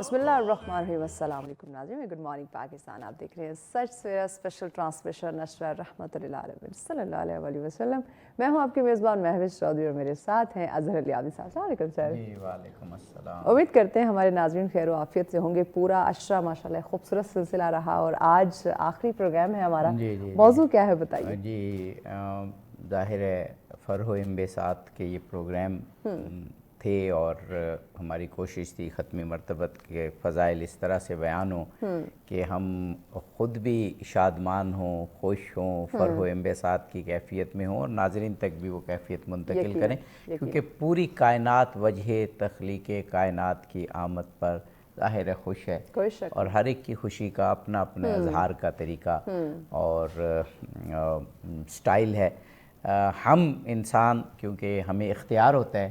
بسم اللہ الرحمن الرحیم. السلام علیکم ناظرین. Good morning Pakistan. آپ دیکھ رہے ہیں سچ سویرا اسپیشل ٹرانسمیشن نشرہ رحمت للعالمین صلی اللہ علیہ وسلم. میں ہوں آپ کے میزبان مہوش چودھری اور میرے ساتھ ہیں اظہر علی عابد صاحب. السلام علیکم سر. جی وعلیکم السلام. امید کرتے ہیں ہمارے ناظرین خیر و عافیت سے ہوں گے. پورا عشرہ ماشاءاللہ خوبصورت سلسلہ رہا اور آج آخری پروگرام ہے ہمارا. موضوع کیا ہے بتائیے. جی ظاہر ہے فرح و انبساط کے یہ پروگرام تھے اور ہماری کوشش تھی ختمی مرتبت کے فضائل اس طرح سے بیان ہوں کہ ہم خود بھی شادمان ہوں، خوش ہوں، فرح و انبساط کی کیفیت میں ہوں اور ناظرین تک بھی وہ کیفیت منتقل کریں، کیونکہ پوری کائنات وجہ تخلیق کائنات کی آمد پر ظاہر ہے خوش ہے اور ہر ایک کی خوشی کا اپنا اپنا اظہار کا طریقہ اور سٹائل ہے. ہم انسان کیونکہ ہمیں اختیار ہوتا ہے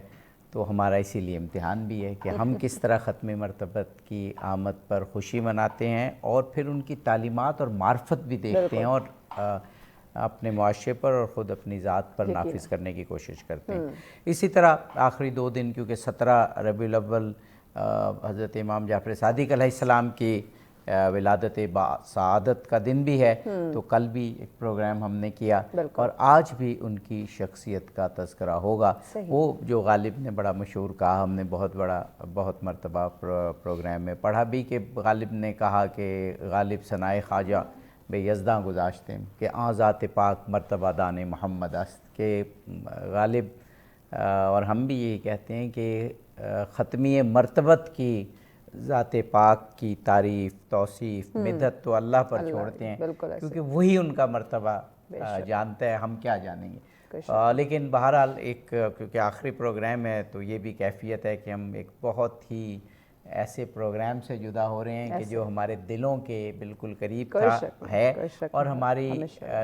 تو ہمارا اسی لیے امتحان بھی ہے کہ ہم کس طرح ختم مرتبت کی آمد پر خوشی مناتے ہیں اور پھر ان کی تعلیمات اور معرفت بھی دیکھتے ہیں اور اپنے معاشرے پر اور خود اپنی ذات پر نافذ کرنے کی کوشش کرتے ہیں. اسی طرح آخری 2 دن کیونکہ 17 ربیع الاول حضرت امام جعفر صادق علیہ السلام کی ولادت سعادت کا دن بھی ہے تو کل بھی ایک پروگرام ہم نے کیا اور آج بھی ان کی شخصیت کا تذکرہ ہوگا. وہ جو غالب نے بڑا مشہور کہا، ہم نے بہت مرتبہ پروگرام میں پڑھا بھی کہ غالب نے کہا کہ غالب ثنائے خواجہ بے یزداں گذاشتے ہیں کہ آن ذات پاک مرتبہ دان محمد است، کہ غالب اور ہم بھی یہی کہتے ہیں کہ ختمی مرتبت کی ذات پاک کی تعریف، توصیف، مدحت تو اللہ پر چھوڑتے ہیں کیونکہ وہی ان کا مرتبہ جانتا ہے، ہم کیا جانیں گے. لیکن بہرحال ایک کیونکہ آخری پروگرام ہے تو یہ بھی کیفیت ہے کہ ہم ایک بہت ہی ایسے پروگرام سے جدا ہو رہے ہیں کہ جو ہمارے دلوں کے بالکل قریب ہے اور ہماری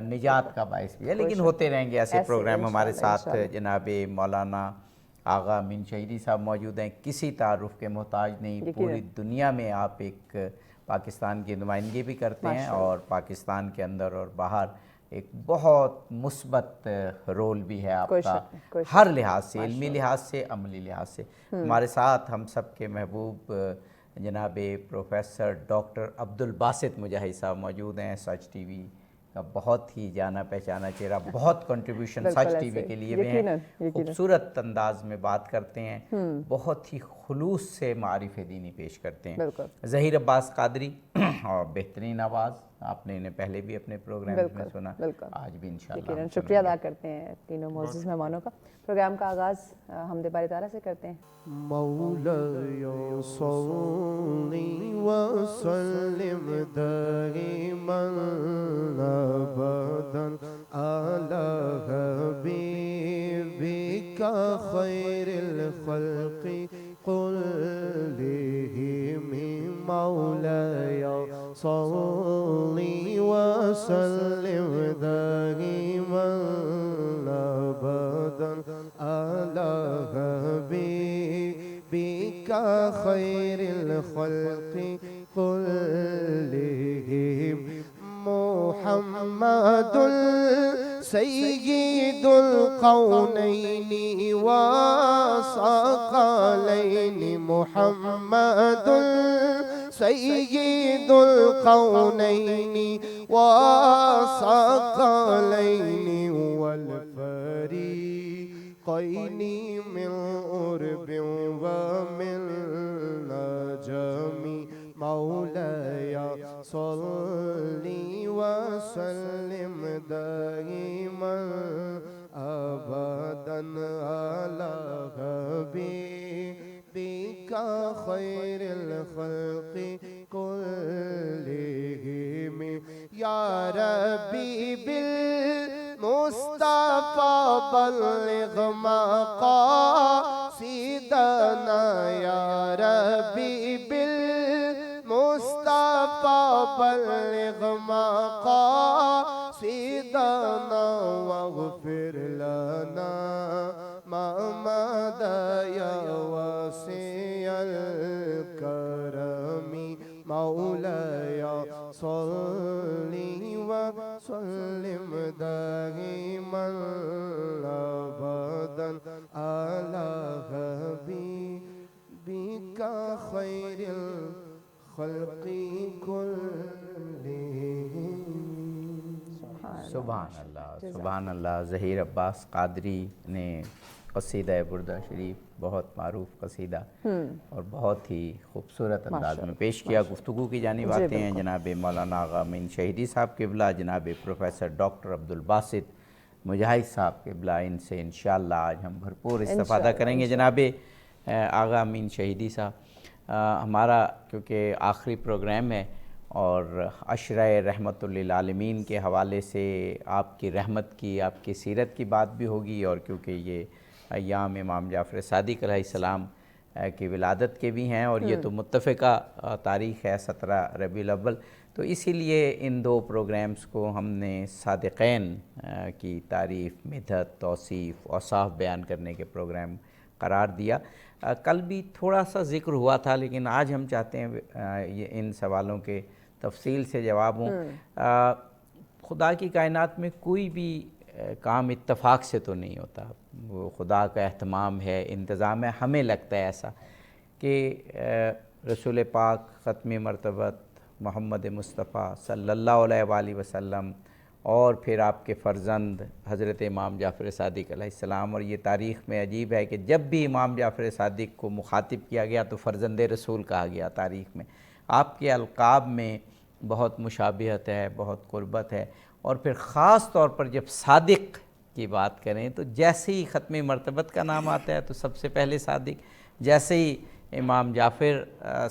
نجات کا باعث بھی ہے. لیکن ہوتے رہیں گے ایسے پروگرام. ہمارے ساتھ جناب مولانا آغا امین شہیدی صاحب موجود ہیں. کسی تعارف کے محتاج نہیں، پوری دنیا میں آپ ایک پاکستان کی نمائندگی بھی کرتے ہیں اور پاکستان کے اندر اور باہر ایک بہت مثبت رول بھی ہے آپ کا ہر لحاظ سے، علمی لحاظ سے، عملی لحاظ سے. ہمارے ساتھ ہم سب کے محبوب جناب پروفیسر ڈاکٹر عبدالباسط مجاہد صاحب موجود ہیں. سچ ٹی وی کا بہت ہی جانا پہچانا چہرہ، بہت کنٹریبیوشن سچ ٹی وی کے لیے بھی ہیں. خوبصورت انداز میں بات کرتے ہیں، بہت ہی خلوص سے معارف دینی پیش کرتے ہیں. ظہیر عباس قادری اور بہترین آواز، آپ نے انہیں پہلے بھی اپنے پروگرام میں سنا، آج بھی انشاءاللہ. شکریہ ادا کرتے ہیں تینوں معزز مہمانوں کا. پروگرام کا آغاز حمد باری تعالیٰ سے کرتے ہیں. مولاي صلي وسلم دائما ابدا على حبيبك خير الخلق كلهم. مولاي صلي وسلم دائما ابدا على حبيبك خير الخلق كلهم. محمد سيد القونين والثقلين. محمد سيد القونين والثقلين والفريقين من قرب ومن نجم. مولاي صلي وسلم دائما ابدا على حبيبك خير الخلق كلهم. يا ربي بالمصطفى بلغ مقاصدنا. يا ربي بالمصطفى بلغ مقاصدنا واغفر لنا ما مضى يا واسع الكرم. مولاي صلي وسلم دائما ابدا على حبيبك خير خلقی کلہم. سبحان اللہ سبحان اللہ. ظہیر عباس قادری نے قصیدہ بردہ شریف بہت معروف قصیدہ اور بہت ہی خوبصورت انداز میں پیش کیا. گفتگو کی جانب آتے ہیں جناب مولانا آغا امین شہیدی صاحب قبلہ، جناب پروفیسر ڈاکٹر عبدالباسط مجاہد صاحب قبلہ. ان سے انشاءاللہ آج ہم بھرپور استفادہ کریں گے. جناب آغا امین شہیدی صاحب، ہمارا کیونکہ آخری پروگرام ہے اور عشرہ رحمت للعالمین کے حوالے سے آپ کی رحمت کی، آپ کی سیرت کی بات بھی ہوگی، اور کیونکہ یہ ایام امام جعفر صادق علیہ السلام کی ولادت کے بھی ہیں اور یہ تو متفقہ تاریخ ہے 17 ربیع الاول، تو اسی لیے ان دو پروگرامز کو ہم نے صادقین کی تعریف، مدحت، توصیف، اوصاف بیان کرنے کے پروگرام قرار دیا. کل بھی تھوڑا سا ذکر ہوا تھا، لیکن آج ہم چاہتے ہیں یہ ان سوالوں کے تفصیل سے جواب ہوں. خدا کی کائنات میں کوئی بھی کام اتفاق سے تو نہیں ہوتا، وہ خدا کا اہتمام ہے، انتظام ہے. ہمیں لگتا ہے ایسا کہ رسول پاک ختم مرتبت محمد مصطفیٰ صلی اللہ علیہ وآلہ وسلم اور پھر آپ کے فرزند حضرت امام جعفر صادق علیہ السلام، اور یہ تاریخ میں عجیب ہے کہ جب بھی امام جعفر صادق کو مخاطب کیا گیا تو فرزند رسول کہا گیا. تاریخ میں آپ کے القاب میں بہت مشابہت ہے، بہت قربت ہے، اور پھر خاص طور پر جب صادق کی بات کریں تو جیسے ہی ختم مرتبت کا نام آتا ہے تو سب سے پہلے صادق، جیسے ہی امام جعفر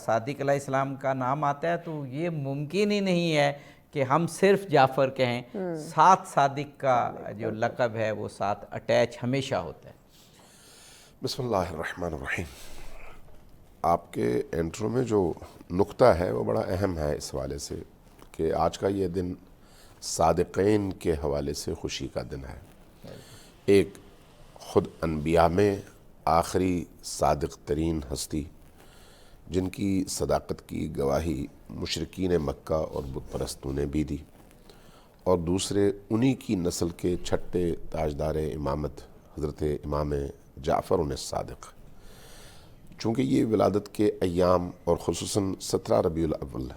صادق علیہ السلام کا نام آتا ہے تو یہ ممکن ہی نہیں ہے کہ ہم صرف جعفر کہیں. ساتھ صادق کا جو لقب ہے وہ ساتھ اٹیچ ہمیشہ ہوتا ہے. بسم اللہ الرحمن الرحیم. آپ کے انٹرو میں جو نقطہ ہے وہ بڑا اہم ہے اس حوالے سے کہ آج کا یہ دن صادقین کے حوالے سے خوشی کا دن ہے. ایک خود انبیاء میں آخری صادق ترین ہستی جن کی صداقت کی گواہی مشرکین مکہ اور بت پرستوں نے بھی دی، اور دوسرے انہی کی نسل کے چھٹے تاجدار امامت حضرت امام جعفر الصادق. چونکہ یہ ولادت کے ایام اور خصوصاً 17 ربیع الاول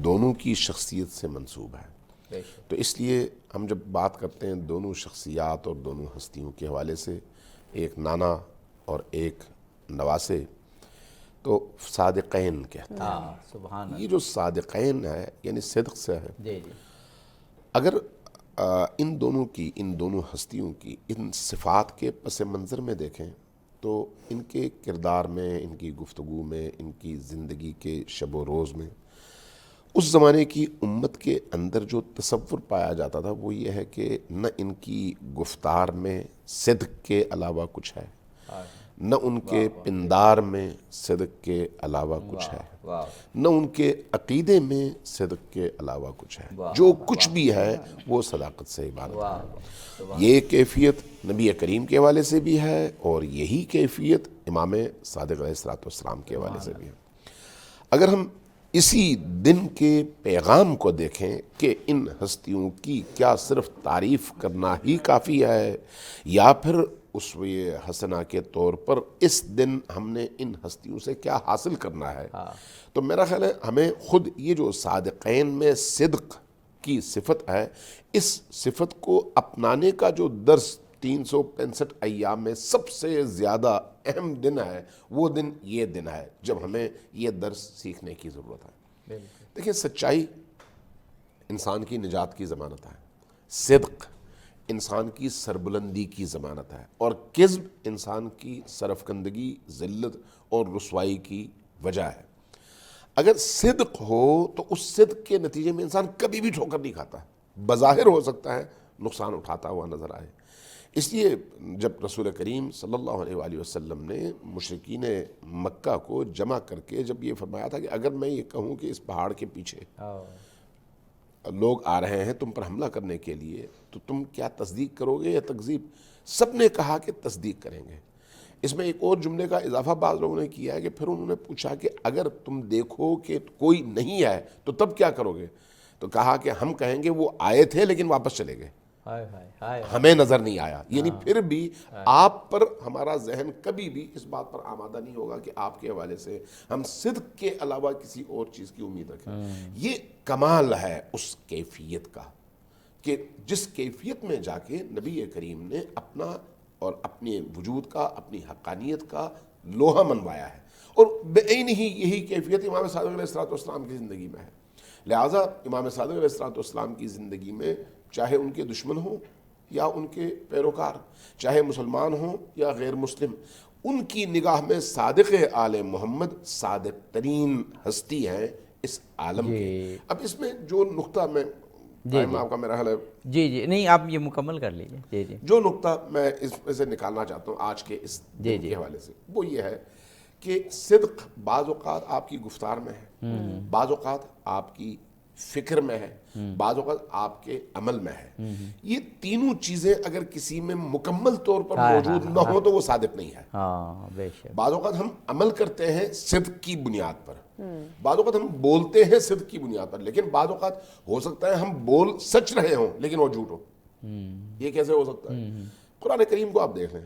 دونوں کی شخصیت سے منسوب ہے، تو اس لیے ہم جب بات کرتے ہیں دونوں شخصیات اور دونوں ہستیوں کے حوالے سے، ایک نانا اور ایک نواسے، تو صادقین کہتے ہیں. سبحان یہ جو صادقین ہے یعنی صدق سے ہے. جی جی. اگر ان دونوں ہستیوں کی ان صفات کے پس منظر میں دیکھیں تو ان کے کردار میں، ان کی گفتگو میں، ان کی زندگی کے شب و روز میں اس زمانے کی امت کے اندر جو تصور پایا جاتا تھا وہ یہ ہے کہ نہ ان کی گفتار میں صدق کے علاوہ کچھ ہے، نہ ان کے پندار میں صدق کے علاوہ کچھ ہے، نہ ان کے عقیدے میں صدق کے علاوہ کچھ ہے. جو کچھ بھی ہے وہ صداقت سے عبارت ہے. یہ کیفیت نبی کریم کے حوالے سے بھی ہے اور یہی کیفیت امام صادق علیہ السلام کے حوالے سے بھی ہے. اگر ہم اسی دن کے پیغام کو دیکھیں کہ ان ہستیوں کی کیا صرف تعریف کرنا ہی کافی ہے یا پھر اسوہ حسنہ کے طور پر اس دن ہم نے ان ہستیوں سے کیا حاصل کرنا ہے، تو میرا خیال ہے ہمیں خود یہ جو صادقین میں صدق کی صفت ہے، اس صفت کو اپنانے کا جو درس 365 ایام میں سب سے زیادہ اہم دن ہے وہ دن یہ دن ہے جب ہمیں یہ درس سیکھنے کی ضرورت ہے. دیکھیں، سچائی انسان کی نجات کی ضمانت ہے، صدق انسان کی سربلندی کی ضمانت ہے، اور کذب انسان کی سرفکندگی، ذلت اور رسوائی کی وجہ ہے. اگر صدق ہو تو اس صدق کے نتیجے میں انسان کبھی بھی ٹھوکر نہیں کھاتا. بظاہر ہو سکتا ہے نقصان اٹھاتا ہوا نظر آئے. اس لیے جب رسول کریم صلی اللہ علیہ وآلہ وسلم نے مشرکین مکہ کو جمع کر کے جب یہ فرمایا تھا کہ اگر میں یہ کہوں کہ اس پہاڑ کے پیچھے لوگ آ رہے ہیں تم پر حملہ کرنے کے لیے تو تم کیا تصدیق کرو گے یا تکذیب؟ سب نے کہا کہ تصدیق کریں گے. اس میں ایک اور جملے کا اضافہ بعض لوگوں نے کیا ہے کہ پھر انہوں نے پوچھا کہ اگر تم دیکھو کہ کوئی نہیں ہے تو تب کیا کرو گے؟ تو کہا کہ ہم کہیں گے وہ آئے تھے لیکن واپس چلے گئے. ہمیں نظر نہیں آیا. یعنی پھر بھی آپ پر ہمارا ذہن کبھی بھی اس بات پر آمادہ نہیں ہوگا کہ آپ کے حوالے سے ہم صدق کے علاوہ کسی اور چیز کی امید رکھیں. یہ کمال ہے اس کیفیت کا کہ جس کیفیت میں جا کے نبی کریم نے اپنا اور اپنے وجود کا، اپنی حقانیت کا لوہا منوایا ہے. اور بعین ہی یہی کیفیت امام صادق علیہ السلام کی زندگی میں ہے. لہٰذا امام صادق علیہ السلام کی زندگی میں چاہے ان کے دشمن ہوں یا ان کے پیروکار، چاہے مسلمان ہوں یا غیر مسلم، ان کی نگاہ میں صادق آل محمد صادق ترین ہستی ہیں اس عالم کے. اب اس میں جو نقطہ میں آپ کا میرا حال ہے جی نہیں آپ یہ مکمل کر لیجیے. جی جو نقطہ میں اس میں سے نکالنا چاہتا ہوں آج کے اس دن کے حوالے سے، وہ یہ ہے کہ صدق بعض اوقات آپ کی گفتار میں ہے، بعض اوقات آپ کی فکر میں ہے، بعض اوقات آپ کے عمل میں ہے. یہ تینوں چیزیں اگر کسی میں مکمل طور پر موجود نہ ہو تو وہ صادق نہیں ہے. بے شک. بعض اوقات ہم عمل کرتے ہیں صدق کی بنیاد پر، بعض اوقات ہم بولتے ہیں صدق کی بنیاد پر، لیکن بعض اوقات ہو سکتا ہے ہم بول سچ رہے ہوں لیکن وہ جھوٹ ہو. یہ کیسے ہو سکتا ہے؟ قرآن کریم کو آپ دیکھ لیں.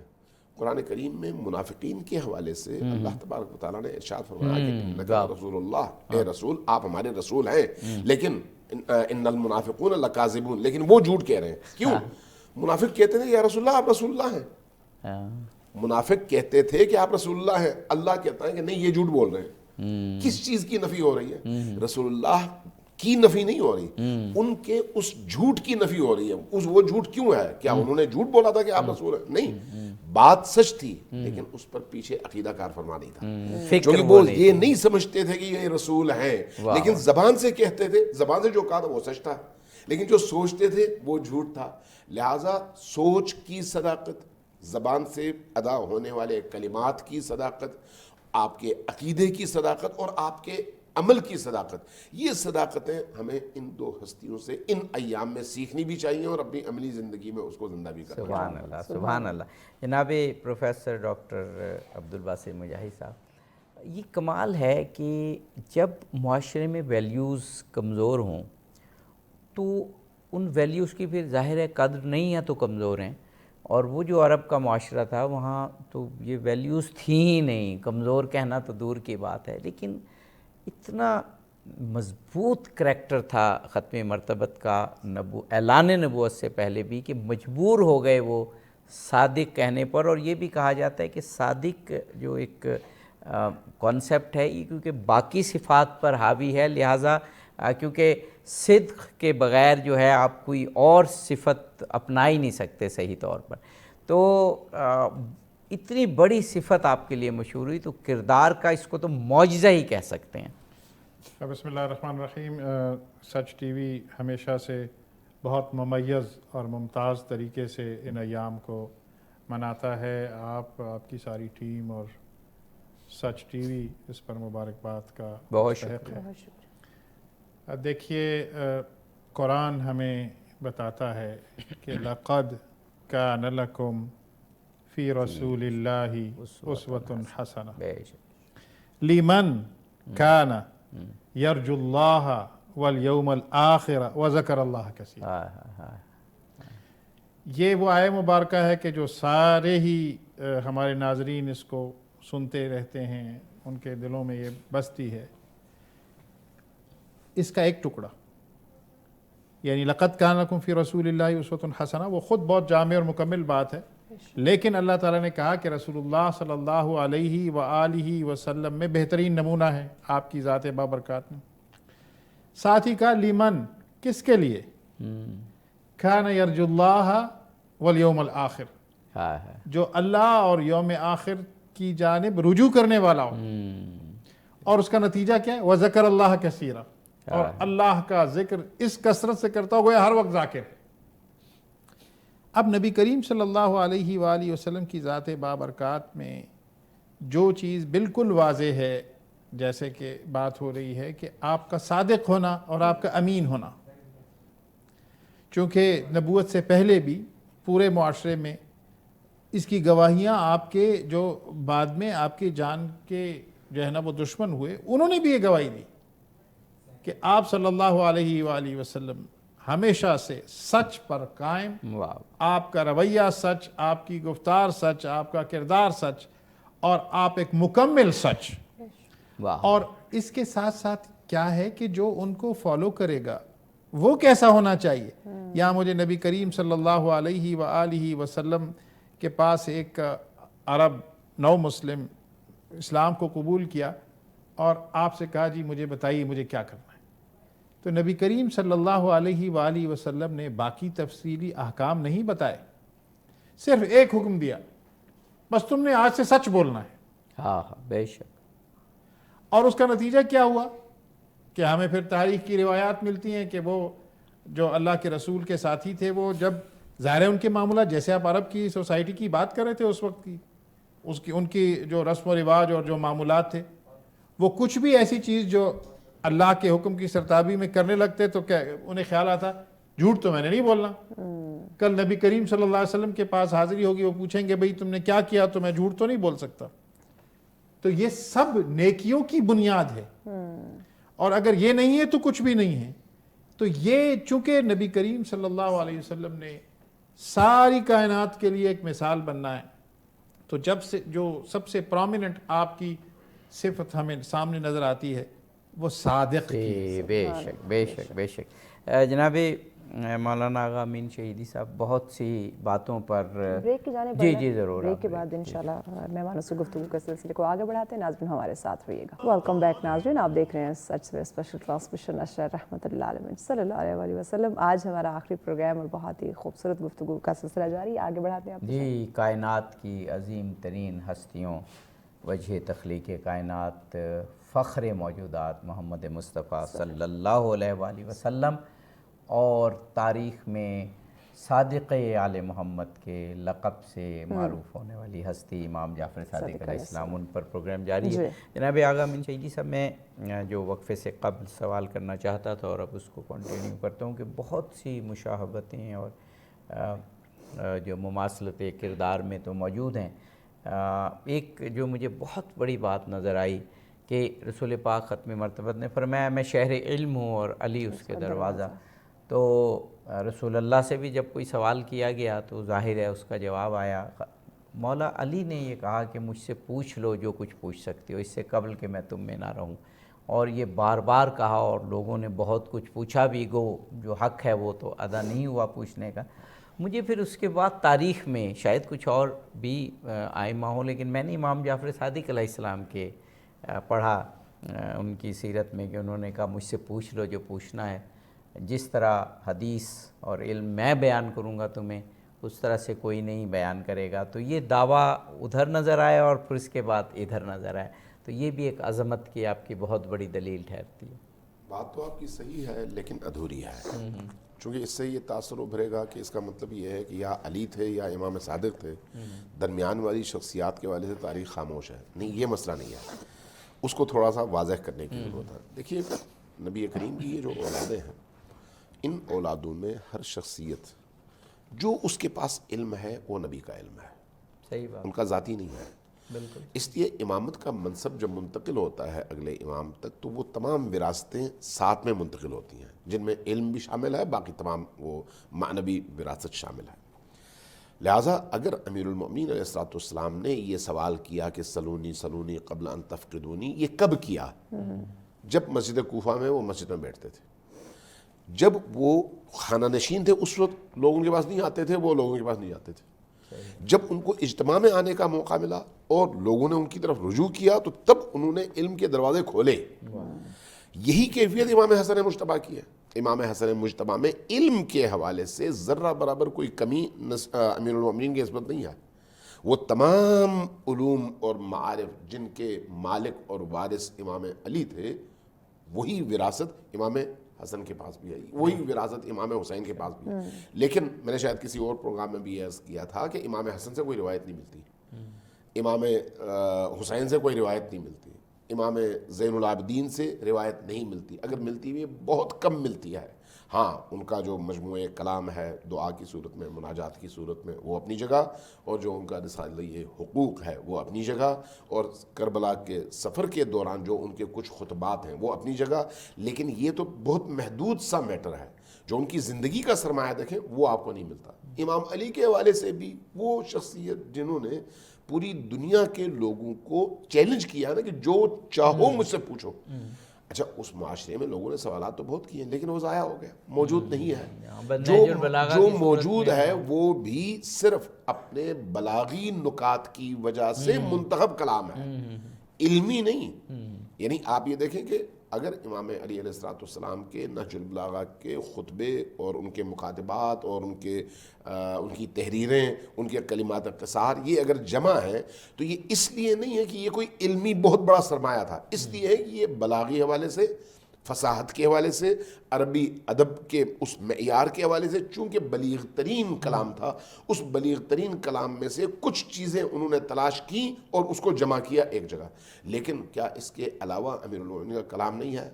قرآن کریم میں منافقین کے حوالے سے اللہ تبارک و تعالیٰ نے ارشاد فرمایا کہ انکا رسول اللہ، اے رسول آپ ہمارے رسول ہیں، لیکن ان المنافقون لکاذبون، لیکن وہ جھوٹ کہہ رہے ہیں. کیوں؟ منافق کہتے تھے یا رسول اللہ آپ رسول اللہ ہیں. منافق کہتے تھے کہ آپ رسول اللہ ہیں، اللہ کہتا ہے کہ نہیں یہ جھوٹ بول رہے ہیں. کس چیز کی نفی ہو رہی ہے؟ رسول اللہ کی نفی نہیں ہو رہی، ان کے اس جھوٹ کی نفی ہو رہی ہے. وہ جھوٹ کیوں ہے؟ کیا انہوں نے جھوٹ بولا تھا کہ آپ رسول ہیں؟ نہیں، بات سچ تھی لیکن اس پر پیچھے عقیدہ کار فرما نہیں تھا. کیونکہ وہ یہ نہیں سمجھتے تھے کہ یہ رسول ہیں، لیکن زبان سے کہتے تھے، زبان سے جو کہا تھا وہ سچ تھا، لیکن جو سوچتے تھے وہ جھوٹ تھا. لہٰذا سوچ کی صداقت، زبان سے ادا ہونے والے کلمات کی صداقت، آپ کے عقیدے کی صداقت اور آپ کے عمل کی صداقت، یہ صداقتیں ہمیں ان دو ہستیوں سے ان ایام میں سیکھنی بھی چاہیے اور اپنی عملی زندگی میں اس کو زندہ بھی کرنا. سبحان اللہ سبحان اللہ. جناب پروفیسر ڈاکٹر عبدالباسط مجاہد صاحب، یہ کمال ہے کہ جب معاشرے میں ویلیوز کمزور ہوں تو ان ویلیوز کی پھر ظاہر ہے قدر نہیں ہے تو کمزور ہیں. اور وہ جو عرب کا معاشرہ تھا وہاں تو یہ ویلیوز تھیں ہی نہیں، کمزور کہنا تو دور کی بات ہے، لیکن اتنا مضبوط کریکٹر تھا ختم مرتبت کا اعلان نبوت سے پہلے بھی کہ مجبور ہو گئے وہ صادق کہنے پر. اور یہ بھی کہا جاتا ہے کہ صادق جو ایک کانسیپٹ ہے یہ کیونکہ باقی صفات پر حاوی ہے، لہٰذا کیونکہ صدق کے بغیر جو ہے آپ کوئی اور صفت اپنا ہی نہیں سکتے صحیح طور پر. تو اتنی بڑی صفت آپ کے لیے مشہور ہوئی تو کردار کا اس کو تو معجزہ ہی کہہ سکتے ہیں. بسم اللہ الرحمن الرحیم. سچ ٹی وی ہمیشہ سے بہت ممیز اور ممتاز طریقے سے ان ایام کو مناتا ہے. آپ کی ساری ٹیم اور سچ ٹی وی اس پر مبارکباد کا بہت مستحق ہے. شکریہ. دیکھیے قرآن ہمیں بتاتا ہے کہ لقد کان لکم فی رسول اللہ اسوۃ حسنہ لمن کان یرجو اللہ والیوم الآخر وذکر اللہ کثیرا. یہ وہ آیہ مبارکہ ہے کہ جو سارے ہی ہمارے ناظرین اس کو سنتے رہتے ہیں، ان کے دلوں میں یہ بستی ہے. اس کا ایک ٹکڑا یعنی لقد کان لکم فی رسول اللہ اسوۃ حسنہ وہ خود بہت جامع اور مکمل بات ہے، لیکن اللہ تعالیٰ نے کہا کہ رسول اللہ صلی اللہ علیہ وآلہ وسلم میں بہترین نمونہ ہے آپ کی ذات بابرکات میں. ساتھ ہی کہا لیمن، کس کے لیے؟ کان یرجو اللہ والیوم الآخر، جو اللہ اور یوم آخر کی جانب رجوع کرنے والا ہو. اور اس کا نتیجہ کیا ہے؟ وذکر اللہ کثیرا، اور اللہ کا ذکر اس کثرت سے کرتا ہو گیا ہر وقت ذاکر. اب نبی کریم صلی اللہ علیہ وآلہ وسلم کی ذات بابرکات میں جو چیز بالکل واضح ہے، جیسے کہ بات ہو رہی ہے کہ آپ کا صادق ہونا اور آپ کا امین ہونا، چونکہ نبوت سے پہلے بھی پورے معاشرے میں اس کی گواہیاں آپ کے جو بعد میں آپ کی جان کے جو ہے نا وہ دشمن ہوئے، انہوں نے بھی یہ گواہی دی کہ آپ صلی اللہ علیہ وآلہ وسلم ہمیشہ سے سچ پر قائم، واہ آپ کا رویہ سچ، آپ کی گفتار سچ، آپ کا کردار سچ، اور آپ ایک مکمل سچ۔ واہ اور اس کے ساتھ ساتھ کیا ہے کہ جو ان کو فالو کرے گا وہ کیسا ہونا چاہیے۔ یہاں مجھے نبی کریم صلی اللہ علیہ وآلہ وسلم کے پاس ایک عرب نو مسلم اسلام کو قبول کیا اور آپ سے کہا جی مجھے بتائیے مجھے کیا کرنا ہے۔ تو نبی کریم صلی اللہ علیہ وآلہ وسلم نے باقی تفصیلی احکام نہیں بتائے، صرف ایک حکم دیا، بس تم نے آج سے سچ بولنا ہے۔ ہاں ہاں بے شک۔ اور اس کا نتیجہ کیا ہوا کہ ہمیں پھر تاریخ کی روایات ملتی ہیں کہ وہ جو اللہ کے رسول کے ساتھی تھے، وہ جب ظاہر ہے ان کے معاملات، جیسے آپ عرب کی سوسائٹی کی بات کر رہے تھے اس وقت کی، ان کی جو رسم و رواج اور جو معمولات تھے، وہ کچھ بھی ایسی چیز جو اللہ کے حکم کی سرتابی میں کرنے لگتے تو کیا انہیں خیال آتا جھوٹ تو میں نے نہیں بولنا، کل نبی کریم صلی اللہ علیہ وسلم کے پاس حاضری ہوگی، وہ پوچھیں گے بھئی تم نے کیا کیا، تو میں جھوٹ تو نہیں بول سکتا۔ تو یہ سب نیکیوں کی بنیاد ہے، اور اگر یہ نہیں ہے تو کچھ بھی نہیں ہے۔ تو یہ چونکہ نبی کریم صلی اللہ علیہ وسلم نے ساری کائنات کے لیے ایک مثال بننا ہے، تو جب سے جو سب سے پرومیننٹ آپ کی صفت ہمیں سامنے نظر آتی ہے وہ صادق کی۔ بے شک بے شک بے شک۔ جناب مولانا آغا امین شہیدی صاحب بہت سی باتوں پر بریک کی جانب جی ضرور، بریک کے بعد انشاءاللہ مہمانوں سے گفتگو کے سلسلے کو آگے بڑھاتے ہیں۔ ناظرین ہمارے ساتھ رہیے گا۔ ویلکم بیک ناظرین، آپ دیکھ رہے ہیں سچ سے اسپیشل ٹرانسمیشن نشر رحمت اللہ علیہ صلی اللہ علیہ وسلم۔ آج ہمارا آخری پروگرام اور بہت ہی خوبصورت گفتگو کا سلسلہ جاری، آگے بڑھاتے ہیں آپ جی۔ کائنات کی عظیم ترین ہستیوں، وجہ تخلیق کائنات، فخر موجودات محمد مصطفیٰ صلی اللہ علیہ وآلہ وسلم، اور تاریخ میں صادق آل محمد کے لقب سے معروف ہونے والی ہستی امام جعفر صادق علیہ السلام، ان پر پروگرام جاری ہے۔ جناب آغا امین شہیدی صاحب، میں جو وقفے سے قبل سوال کرنا چاہتا تھا اور اب اس کو کنٹینیو کرتا ہوں کہ بہت سی مشابہتیں اور جو مماثلت کردار میں تو موجود ہیں۔ ایک جو مجھے بہت بڑی بات نظر آئی کہ رسول پاک ختم مرتبت نے فرمایا میں شہر علم ہوں اور علی اس کے دروازہ۔ تو رسول اللہ سے بھی جب کوئی سوال کیا گیا تو ظاہر ہے اس کا جواب آیا، مولا علی نے یہ کہا کہ مجھ سے پوچھ لو جو کچھ پوچھ سکتے ہو، اس سے قبل کہ میں تم میں نہ رہوں۔ اور یہ بار بار کہا اور لوگوں نے بہت کچھ پوچھا بھی، گو جو حق ہے وہ تو ادا نہیں ہوا پوچھنے کا۔ مجھے پھر اس کے بعد تاریخ میں شاید کچھ اور بھی آئمہ ہوں، لیکن میں نے امام جعفر صادق علیہ السلام کے پڑھا ان کی سیرت میں کہ انہوں نے کہا مجھ سے پوچھ لو جو پوچھنا ہے، جس طرح حدیث اور علم میں بیان کروں گا تمہیں اس طرح سے کوئی نہیں بیان کرے گا۔ تو یہ دعویٰ ادھر نظر آیا اور پھر اس کے بعد ادھر نظر آیا، تو یہ بھی ایک عظمت کی آپ کی بہت بڑی دلیل ٹھہرتی ہے۔ بات تو آپ کی صحیح ہے لیکن ادھوری ہے، چونکہ اس سے یہ تاثر ابھرے گا کہ اس کا مطلب یہ ہے کہ یا علی تھے یا امام صادق تھے، درمیان والی شخصیات کے والے سے تاریخ خاموش ہے۔ نہیں، یہ مسئلہ نہیں ہے، اس کو تھوڑا سا واضح کرنے کی ضرورت ہے۔ دیکھیے نبی کریم کی یہ جو اولادیں ہیں، ان اولادوں میں ہر شخصیت جو اس کے پاس علم ہے وہ نبی کا علم ہے، صحیح بات، ان کا ذاتی نہیں ہے۔ بالکل۔ اس لیے امامت کا منصب جب منتقل ہوتا ہے اگلے امام تک تو وہ تمام وراثتیں ساتھ میں منتقل ہوتی ہیں، جن میں علم بھی شامل ہے، باقی تمام وہ معنوی وراثت شامل ہے۔ لہٰذا اگر امیر المؤمنین علیہ الصلوۃ والسلام نے یہ سوال کیا کہ سلونی سلونی قبل ان تفقدونی، یہ کب کیا؟ جب مسجد کوفہ میں وہ مسجد میں بیٹھتے تھے، جب وہ خانہ نشین تھے اس وقت لوگ ان کے پاس نہیں آتے تھے، وہ لوگوں کے پاس نہیں آتے تھے۔ جب ان کو اجتماع میں آنے کا موقع ملا اور لوگوں نے ان کی طرف رجوع کیا تو تب انہوں نے علم کے دروازے کھولے۔ یہی کیفیت امام حسن مجتبیٰ کی ہے۔ امام حسن مجتبیٰ میں علم کے حوالے سے ذرہ برابر کوئی کمی امیر المؤمنین کی نسبت نہیں ہے۔ وہ تمام علوم اور معارف جن کے مالک اور وارث امام علی تھے، وہی وراثت امام حسن کے پاس بھی ہے، وہی وراثت امام حسین کے پاس بھی ہے۔ لیکن میں نے شاید کسی اور پروگرام میں بھی عرض کیا تھا کہ امام حسن سے کوئی روایت نہیں ملتی، امام حسین سے کوئی روایت نہیں ملتی، امام زین العابدین سے روایت نہیں ملتی، اگر ملتی بھی بہت کم ملتی ہے۔ ہاں ان کا جو مجموعہ کلام ہے دعا کی صورت میں، مناجات کی صورت میں، وہ اپنی جگہ، اور جو ان کا رسالہ حقوق ہے وہ اپنی جگہ، اور کربلا کے سفر کے دوران جو ان کے کچھ خطبات ہیں وہ اپنی جگہ، لیکن یہ تو بہت محدود سا میٹر ہے۔ جو ان کی زندگی کا سرمایہ دیکھیں وہ آپ کو نہیں ملتا۔ امام علی کے حوالے سے بھی وہ شخصیت جنہوں نے پوری دنیا کے لوگوں کو چیلنج کیا نا کہ جو چاہو مجھ سے پوچھو۔ اچھا اس معاشرے میں لوگوں نے سوالات تو بہت کیے لیکن وہ ضائع ہو گیا، موجود نہیں ہے۔ جو موجود ہے وہ بھی صرف اپنے بلاغی نکات کی وجہ سے منتخب کلام ہے، علمی نہیں۔ یعنی آپ یہ دیکھیں کہ اگر امام علی علیہ السلام کے نہج البلاغہ کے خطبے اور ان کے مکاتبات اور ان کی تحریریں، ان کے کلمات قصار، یہ اگر جمع ہیں تو یہ اس لیے نہیں ہے کہ یہ کوئی علمی بہت بڑا سرمایہ تھا، اس لیے ہے کہ یہ بلاغی حوالے سے، فصاحت کے حوالے سے، عربی ادب کے اس معیار کے حوالے سے، چونکہ بلیغ ترین کلام تھا، اس بلیغ ترین کلام میں سے کچھ چیزیں انہوں نے تلاش کی اور اس کو جمع کیا ایک جگہ۔ لیکن کیا اس کے علاوہ امیر المومنین کا کلام نہیں ہے؟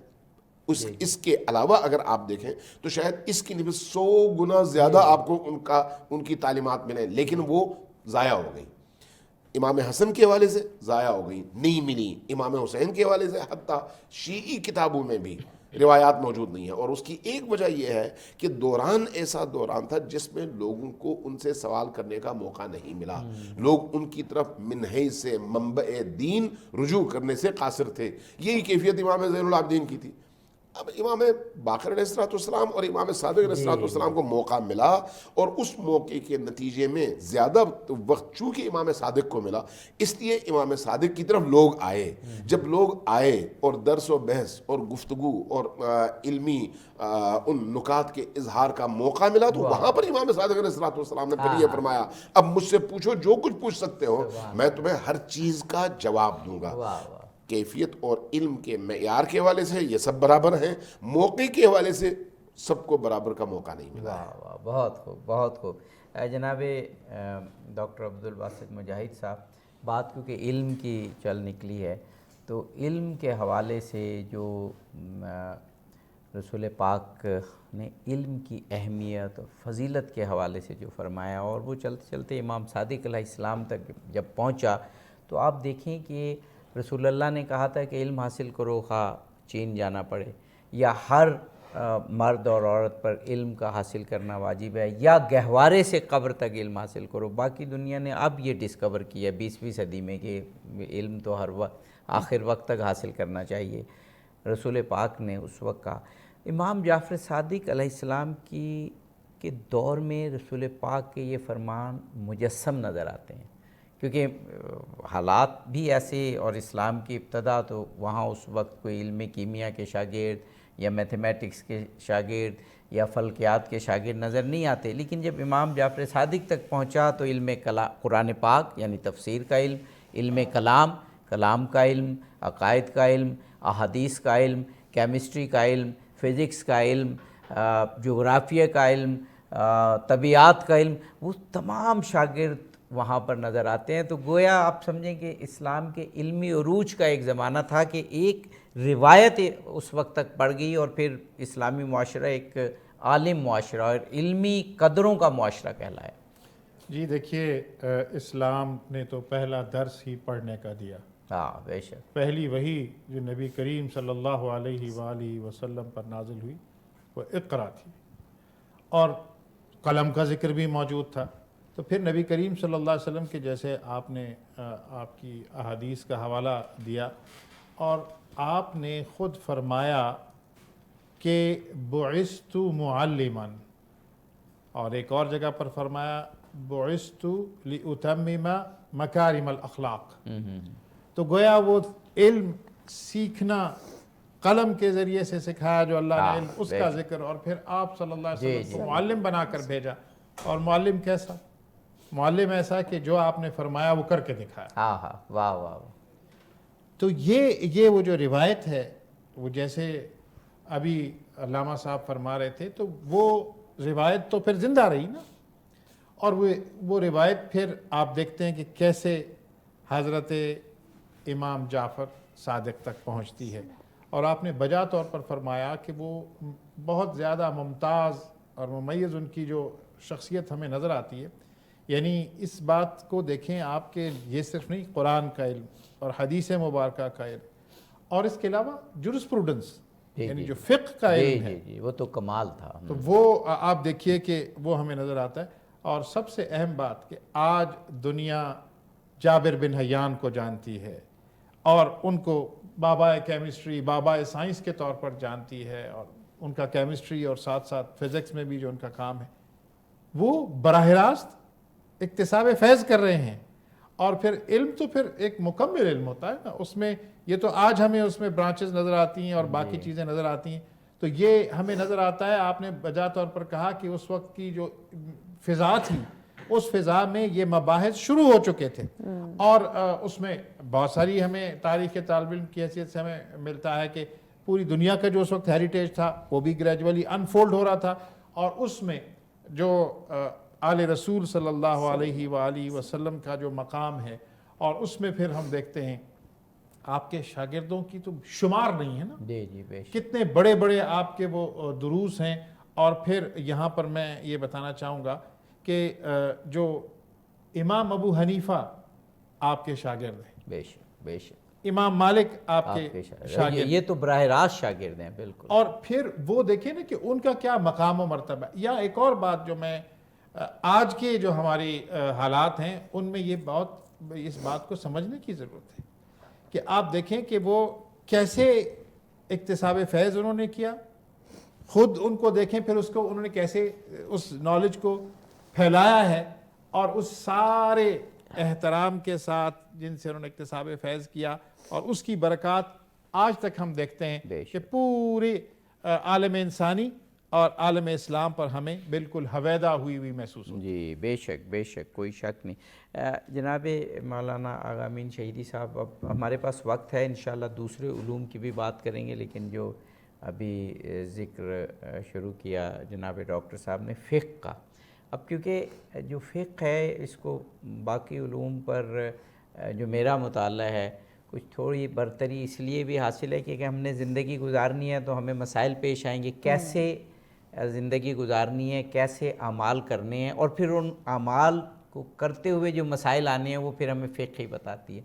اس کے علاوہ اگر آپ دیکھیں تو شاید اس کی نسبت 100 گنا زیادہ آپ کو ان کی تعلیمات ملیں، لیکن وہ ضائع ہو گئی۔ امام حسن کے حوالے سے ضائع ہو گئی، نہیں ملی۔ امام حسین کے حوالے سے حتیٰ شیعی کتابوں میں بھی روایات موجود نہیں ہیں، اور اس کی ایک وجہ یہ ہے کہ دوران ایسا دوران تھا جس میں لوگوں کو ان سے سوال کرنے کا موقع نہیں ملا، لوگ ان کی طرف من حیث سے منبع دین رجوع کرنے سے قاصر تھے۔ یہی کیفیت امام زین العابدین کی تھی۔ اب امام باقر علیہ السلام اور امام صادق علیہ السلام کو موقع ملا، اور اس موقع کے نتیجے میں زیادہ وقت چونکہ امام صادق کو ملا، اس لیے امام صادق کی طرف لوگ آئے۔ جب لوگ آئے اور درس و بحث اور گفتگو اور علمی ان نکات کے اظہار کا موقع ملا، تو وہاں پر امام صادق علیہ السلام نے پھر یہ فرمایا اب مجھ سے پوچھو جو کچھ پوچھ سکتے ہو، میں تمہیں ہر چیز کا جواب دوں گا۔ کیفیت اور علم کے معیار کے حوالے سے یہ سب برابر ہیں، موقع کے حوالے سے سب کو برابر کا موقع نہیں ملا ہے۔ بہت خوب، بہت خوب۔ جناب ڈاکٹر عبدالباسط مجاہد صاحب، بات کیونکہ علم کی چل نکلی ہے تو علم کے حوالے سے جو رسول پاک نے علم کی اہمیت اور فضیلت کے حوالے سے جو فرمایا، اور وہ چلتے چلتے امام صادق علیہ السلام تک جب پہنچا تو آپ دیکھیں کہ رسول اللہ نے کہا تھا کہ علم حاصل کرو خواہ چین جانا پڑے، یا ہر مرد اور عورت پر علم کا حاصل کرنا واجب ہے، یا گہوارے سے قبر تک علم حاصل کرو۔ باقی دنیا نے اب یہ ڈسکور کیا 20ویں صدی میں کہ علم تو ہر وقت آخر وقت تک حاصل کرنا چاہیے۔ رسول پاک نے اس وقت کہا۔ امام جعفر صادق علیہ السلام کے دور میں رسول پاک کے یہ فرمان مجسم نظر آتے ہیں، کیونکہ حالات بھی ایسے، اور اسلام کی ابتدا تو وہاں اس وقت کوئی علم کیمیا کے شاگرد یا میتھمیٹکس کے شاگرد یا فلکیات کے شاگرد نظر نہیں آتے، لیکن جب امام جعفر صادق تک پہنچا تو علم قرآن پاک یعنی تفسیر کا علم، علم کلام کا علم، عقائد کا علم، احادیث کا علم، کیمسٹری کا علم، فزکس کا علم، جغرافیہ کا علم، طبیعات کا علم، وہ تمام شاگرد وہاں پر نظر آتے ہیں۔ تو گویا آپ سمجھیں کہ اسلام کے علمی عروج کا ایک زمانہ تھا کہ ایک روایت اس وقت تک پڑ گئی، اور پھر اسلامی معاشرہ ایک عالم معاشرہ اور علمی قدروں کا معاشرہ کہلایا۔ جی دیکھیے، اسلام نے تو پہلا درس ہی پڑھنے کا دیا۔ ہاں بے شک۔ پہلی وحی جو نبی کریم صلی اللہ علیہ وآلہ وسلم پر نازل ہوئی وہ اقرا تھی، اور قلم کا ذکر بھی موجود تھا۔ تو پھر نبی کریم صلی اللہ علیہ وسلم کے جیسے آپ نے آپ کی احادیث کا حوالہ دیا، اور آپ نے خود فرمایا کہ بعثت معلما، اور ایک اور جگہ پر فرمایا بعثت لأتمم مکارم الاخلاق۔ تو گویا وہ علم سیکھنا قلم کے ذریعے سے سکھایا جو اللہ نے علم، اس کا ذکر، اور پھر آپ صلی اللہ علیہ وسلم کو معلم بنا کر بھیجا۔ اور معلم کیسا؟ معلم ایسا کہ جو آپ نے فرمایا وہ کر کے دکھایا۔ ہاں ہاں، واہ واہ۔ تو یہ وہ جو روایت ہے، وہ جیسے ابھی علامہ صاحب فرما رہے تھے، تو وہ روایت تو پھر زندہ رہی نا، اور وہ روایت پھر آپ دیکھتے ہیں کہ کیسے حضرت امام جعفر صادق تک پہنچتی ہے۔ اور آپ نے بجا طور پر فرمایا کہ وہ بہت زیادہ ممتاز اور ممیز ان کی جو شخصیت ہمیں نظر آتی ہے، یعنی اس بات کو دیکھیں آپ کے یہ صرف نہیں قرآن کا علم اور حدیث مبارکہ کا علم، اور اس کے علاوہ جورسپروڈنس یعنی جو فقہ کا علم ہے، جی وہ تو کمال تھا۔ تو وہ آپ دیکھیے کہ وہ ہمیں نظر آتا ہے۔ اور سب سے اہم بات کہ آج دنیا جابر بن حیان کو جانتی ہے اور ان کو بابا کیمسٹری، بابا سائنس کے طور پر جانتی ہے، اور ان کا کیمسٹری اور ساتھ ساتھ فزکس میں بھی جو ان کا کام ہے وہ براہ راست اکتساب فیض کر رہے ہیں۔ اور پھر علم تو پھر ایک مکمل علم ہوتا ہے نا، اس میں یہ تو آج ہمیں اس میں برانچز نظر آتی ہیں اور باقی چیزیں نظر آتی ہیں، تو یہ ہمیں نظر آتا ہے۔ آپ نے بجا طور پر کہا کہ اس وقت کی جو فضا تھی، اس فضا میں یہ مباحث شروع ہو چکے تھے، اور اس میں بہت ساری ہمیں تاریخ طالب علم کی حیثیت سے ہمیں ملتا ہے کہ پوری دنیا کا جو اس وقت ہیریٹیج تھا وہ بھی گریجولی انفولڈ ہو رہا تھا، اور اس میں جو آل رسول صلی اللہ علیہ وآلہ وسلم کا جو مقام ہے، اور اس میں پھر ہم دیکھتے ہیں آپ کے شاگردوں کی تو شمار نہیں ہے نا، جی بے شک، کتنے بڑے بڑے آپ کے وہ دروس ہیں۔ اور پھر یہاں پر میں یہ بتانا چاہوں گا کہ جو امام ابو حنیفہ آپ کے شاگرد ہیں، بے شک بے شک، امام مالک آپ کے شاگرد، یہ تو براہ راست شاگرد ہیں بالکل۔ اور پھر وہ دیکھیں نا کہ ان کا کیا مقام و مرتبہ ہے۔ یا ایک اور بات جو میں آج کے جو ہماری حالات ہیں ان میں یہ اس بات کو سمجھنے کی ضرورت ہے کہ آپ دیکھیں کہ وہ کیسے اکتساب فیض انہوں نے کیا، خود ان کو دیکھیں، پھر اس کو انہوں نے کیسے اس نالج کو پھیلایا ہے، اور اس سارے احترام کے ساتھ جن سے انہوں نے اکتساب فیض کیا، اور اس کی برکات آج تک ہم دیکھتے ہیں کہ پوری عالم انسانی اور عالم اسلام پر ہمیں بالکل حویدہ ہوئی محسوس ہوتی ہے۔ جی بے شک بے شک، کوئی شک نہیں۔ جناب مولانا آغا امین شہیدی صاحب، اب ہمارے پاس وقت ہے، انشاءاللہ دوسرے علوم کی بھی بات کریں گے، لیکن جو ابھی ذکر شروع کیا جناب ڈاکٹر صاحب نے فقہ کا، اب کیونکہ جو فقہ ہے اس کو باقی علوم پر جو میرا مطالعہ ہے کچھ تھوڑی برتری اس لیے بھی حاصل ہے کہ ہم نے زندگی گزارنی ہے تو ہمیں مسائل پیش آئیں گے، کیسے زندگی گزارنی ہے، کیسے اعمال کرنے ہیں، اور پھر ان اعمال کو کرتے ہوئے جو مسائل آنے ہیں وہ پھر ہمیں فقہ ہی بتاتی ہے۔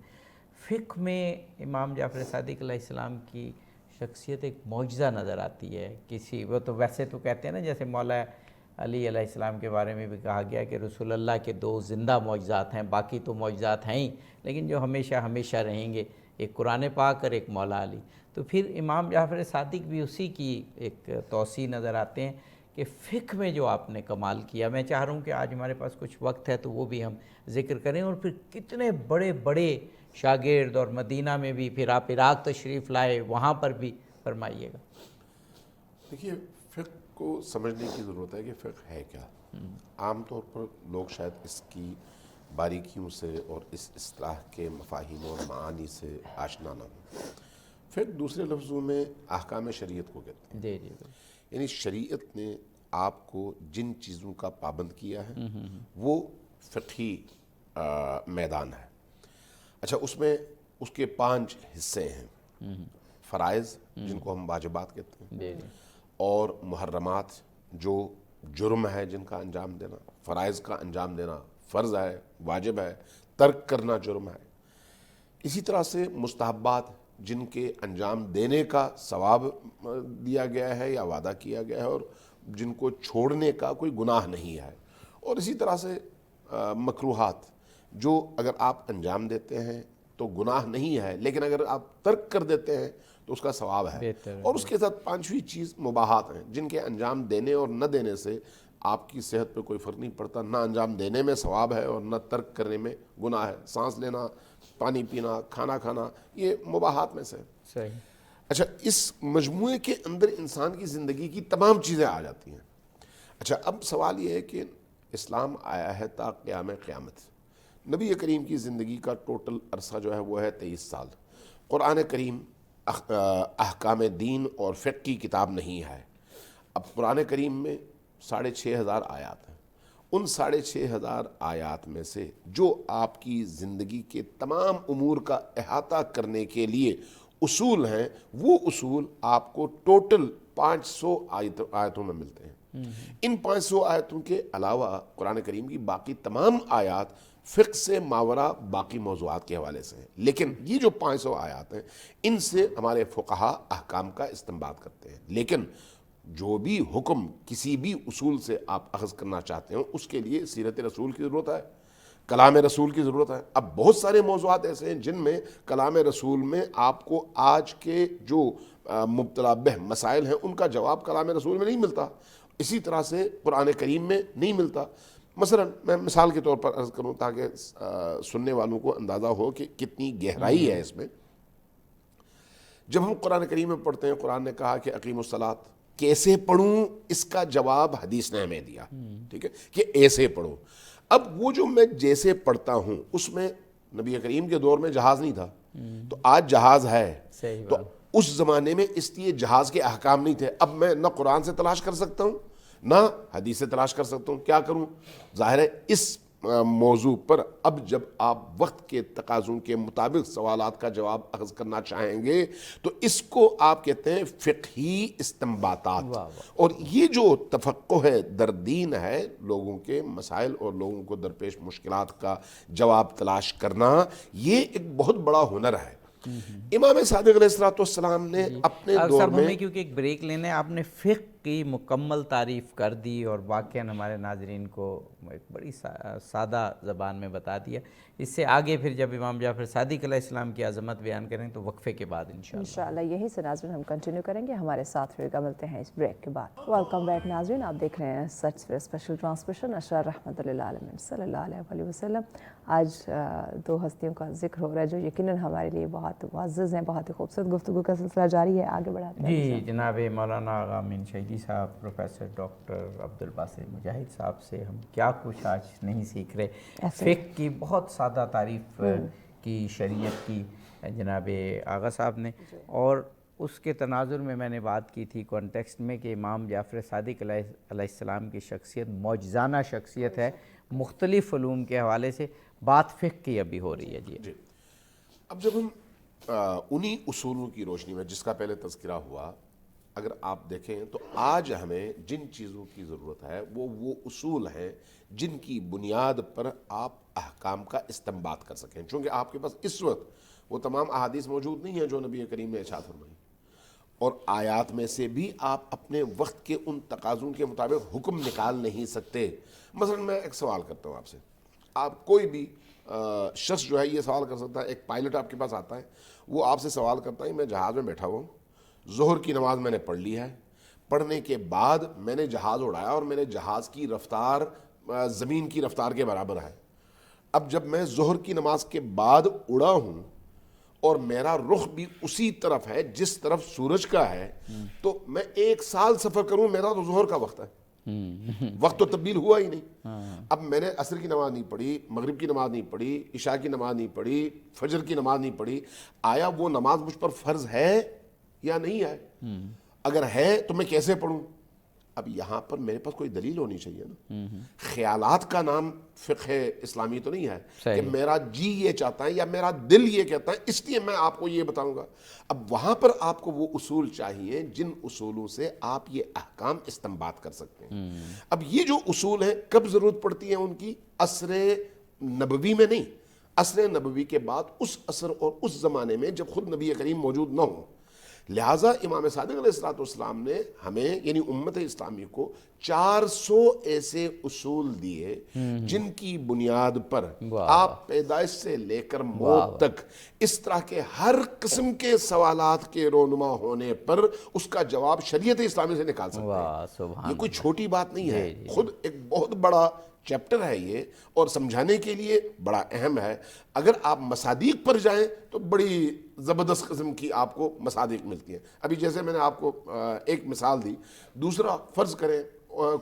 فقہ میں امام جعفر صادق علیہ السلام کی شخصیت ایک معجزہ نظر آتی ہے۔ وہ تو ویسے تو کہتے ہیں نا، جیسے مولا علی علیہ السلام کے بارے میں بھی کہا گیا کہ رسول اللہ کے 2 زندہ معجزات ہیں، باقی تو معجزات ہیں ہی، لیکن جو ہمیشہ ہمیشہ رہیں گے، ایک قرآن پاک اور ایک مولا علی۔ تو پھر امام جعفر صادق بھی اسی کی ایک توسیع نظر آتے ہیں کہ فقہ میں جو آپ نے کمال کیا۔ میں چاہ رہا ہوں کہ آج ہمارے پاس کچھ وقت ہے تو وہ بھی ہم ذکر کریں، اور پھر کتنے بڑے بڑے شاگرد، اور مدینہ میں بھی پھر آپ عراق تشریف لائے، وہاں پر بھی فرمائیے گا۔ دیکھیے، فقہ کو سمجھنے کی ضرورت ہے کہ فقہ ہے کیا۔ عام طور پر لوگ شاید اس کی باریکیوں سے اور اس اصطلاح کے مفاہیم اور معانی سے آشنا نہ ہوں۔ فقہ دوسرے لفظوں میں احکام شریعت کو کہتے ہیں، جی جی، یعنی شریعت نے آپ کو جن چیزوں کا پابند کیا ہے وہ فقہی میدان ہے۔ اچھا، اس میں اس کے 5 حصے ہیں: فرائض جن کو ہم واجبات کہتے ہیں، اور محرمات جو جرم ہے جن کا انجام دینا، فرائض کا انجام دینا فرض ہے، واجب ہے، ترک کرنا جرم ہے۔ اسی طرح سے مستحبات جن کے انجام دینے کا ثواب دیا گیا ہے یا وعدہ کیا گیا ہے، اور جن کو چھوڑنے کا کوئی گناہ نہیں ہے۔ اور اسی طرح سے مکروہات جو اگر آپ انجام دیتے ہیں تو گناہ نہیں ہے، لیکن اگر آپ ترک کر دیتے ہیں تو اس کا ثواب ہے۔ اور اس کے ساتھ 5ویں چیز مباحات ہیں، جن کے انجام دینے اور نہ دینے سے آپ کی صحت پہ کوئی فرق نہیں پڑتا، نہ انجام دینے میں ثواب ہے اور نہ ترک کرنے میں گناہ ہے۔ سانس لینا، پانی پینا، کھانا کھانا، یہ مباحات میں سے۔ صحیح۔ اچھا، اس مجموعے کے اندر انسان کی زندگی کی تمام چیزیں آ جاتی ہیں۔ اچھا، اب سوال یہ ہے کہ اسلام آیا ہے تا قیام قیامت۔ نبی کریم کی زندگی کا ٹوٹل عرصہ جو ہے وہ ہے 23 سال۔ قرآن کریم احکام دین اور فقہ کی کتاب نہیں ہے۔ اب قرآن کریم میں 6500 آیات ہیں، ان 6,500 آیات میں سے جو آپ کی زندگی کے تمام امور کا احاطہ کرنے کے لیے اصول ہیں، وہ اصول آپ کو ٹوٹل 500 آیتوں میں ملتے ہیں۔ ان 500 آیتوں کے علاوہ قرآن کریم کی باقی تمام آیات فقہ سے ماورا باقی موضوعات کے حوالے سے ہیں، لیکن یہ جو 500 آیات ہیں ان سے ہمارے فقہا احکام کا استنباط کرتے ہیں۔ لیکن جو بھی حکم کسی بھی اصول سے آپ اخذ کرنا چاہتے ہیں اس کے لیے سیرت رسول کی ضرورت ہے، کلام رسول کی ضرورت ہے۔ اب بہت سارے موضوعات ایسے ہیں جن میں کلام رسول میں آپ کو آج کے جو مبتلا بہ مسائل ہیں ان کا جواب کلام رسول میں نہیں ملتا، اسی طرح سے قرآن کریم میں نہیں ملتا۔ مثلا میں مثال کے طور پر عرض کروں تاکہ سننے والوں کو اندازہ ہو کہ کتنی گہرائی ہے اس میں۔ جب ہم قرآن کریم میں پڑھتے ہیں، قرآن نے کہا کہ اقیم الصلاۃ، کیسے پڑھوں اس کا جواب حدیث نے ہمیں دیا، ٹھیک ہے، کہ ایسے پڑھو۔ اب وہ جو میں جیسے پڑھتا ہوں اس میں نبی کریم کے دور میں جہاز نہیں تھا، تو آج جہاز ہے، تو اس زمانے میں اس لیے جہاز کے احکام نہیں تھے۔ اب میں نہ قرآن سے تلاش کر سکتا ہوں نہ حدیث سے تلاش کر سکتا ہوں، کیا کروں؟ ظاہر ہے اس موضوع پر اب جب آپ وقت کے تقاضوں کے مطابق سوالات کا جواب اخذ کرنا چاہیں گے تو اس کو آپ کہتے ہیں فقہی استنباطات۔ اور یہ جو تفقہ ہے در دین ہے، لوگوں کے مسائل اور لوگوں کو درپیش مشکلات کا جواب تلاش کرنا، یہ ایک بہت بڑا ہنر ہے۔ امام صادق علیہ السلام نے اپنے دور میں، ہمیں کیونکہ ایک بریک لینے، آپ نے فقہ کی مکمل تعریف کر دی اور واقعاً ہمارے ناظرین کو ایک بڑی سادہ زبان میں بتا دیا۔ اس سے آگے پھر جب امام جعفر صادق علیہ السلام کی عظمت بیان کریں تو وقفے کے بعد انشاءاللہ یہی سے ناظرین ہم کنٹینیو کریں گے، ہمارے ساتھ پھر ملتے ہیں اس بریک کے بعد۔ ویلکم بیک ناظرین، آپ دیکھ رہے ہیں سچ فیر اسپیشل ٹرانسمیشن نشر رحمت اللہ علیہ صلی اللہ علیہ وسلم۔ آج دو ہستیوں کا ذکر ہو رہا ہے جو یقیناً ہمارے لیے بہت معزز ہیں، بہت ہی خوبصورت گفتگو کا سلسلہ جاری ہے، آگے بڑھاتے ہیں۔ جی جناب مولانا آغا امین شہیدی صاحب، پروفیسر ڈاکٹر عبدالباسط مجاہد صاحب سے ہم کیا کچھ آج نہیں سیکھ رہے، فقہ کی بہت سادہ تعریف کی، شریعت کی جناب آغا صاحب نے، اور اس کے تناظر میں میں نے بات کی تھی کانٹیکسٹ میں کہ امام جعفر صادق علیہ السلام کی شخصیت معجزانہ شخصیت ہے، مختلف علوم کے حوالے سے بات فقہ کی ابھی ہو رہی ہے۔ جی اب جب ہم انہی اصولوں کی روشنی میں جس کا پہلے تذکرہ ہوا اگر آپ دیکھیں تو آج ہمیں جن چیزوں کی ضرورت ہے وہ اصول ہیں جن کی بنیاد پر آپ احکام کا استنباط کر سکیں، چونکہ آپ کے پاس اس وقت وہ تمام احادیث موجود نہیں ہیں جو نبی کریم نے ارشاد فرمائی، اور آیات میں سے بھی آپ اپنے وقت کے ان تقاضوں کے مطابق حکم نکال نہیں سکتے۔ مثلا میں ایک سوال کرتا ہوں آپ سے، آپ کوئی بھی شخص جو ہے یہ سوال کر سکتا ہے، ایک پائلٹ آپ کے پاس آتا ہے، وہ آپ سے سوال کرتا ہے میں جہاز میں بیٹھا ہوں، ظہر کی نماز میں نے پڑھ لی ہے، پڑھنے کے بعد میں نے جہاز اڑایا اور میرے جہاز کی رفتار زمین کی رفتار کے برابر ہے، اب جب میں ظہر کی نماز کے بعد اڑا ہوں اور میرا رخ بھی اسی طرف ہے جس طرف سورج کا ہے، تو میں 1 سال سفر کروں میرا تو ظہر کا وقت ہے، وقت تو تبدیل ہوا ہی نہیں۔ اب میں نے عصر کی نماز نہیں پڑھی، مغرب کی نماز نہیں پڑھی، عشاء کی نماز نہیں پڑھی، فجر کی نماز نہیں پڑھی، آیا وہ نماز مجھ پر فرض ہے یا نہیں ہے؟ اگر ہے تو میں کیسے پڑھوں؟ اب یہاں پر میرے پاس کوئی دلیل ہونی چاہیے نا۔ خیالات کا نام فقہ اسلامی تو نہیں ہے کہ میرا جی یہ چاہتا ہے یا میرا دل یہ کہتا ہے اس لیے میں آپ کو یہ بتاؤں گا۔ اب وہاں پر آپ کو وہ اصول چاہیے جن اصولوں سے آپ یہ احکام استنباط کر سکتے ہیں۔ اب یہ جو اصول ہیں کب ضرورت پڑتی ہے ان کی؟ عصر نبوی میں نہیں، عصر نبوی کے بعد اس عصر اور اس زمانے میں جب خود نبی کریم موجود نہ ہوں۔ لہٰذا امام صادق علیہ السلام نے ہمیں یعنی امت اسلامی کو 400 ایسے اصول دیے جن کی بنیاد پر آپ پیدائش سے لے کر موت تک اس طرح کے ہر قسم کے سوالات کے رونما ہونے پر اس کا جواب شریعت اسلامی سے نکال سکتے ہیں۔ یہ کوئی چھوٹی بات نہیں ہے، خود ایک بہت بڑا چیپٹر ہے یہ، اور سمجھانے کے لیے بڑا اہم ہے۔ اگر آپ مصادیق پر جائیں تو بڑی زبردست قسم کی آپ کو مصادیق ملتی ہیں۔ ابھی جیسے میں نے آپ کو ایک مثال دی، دوسرا فرض کریں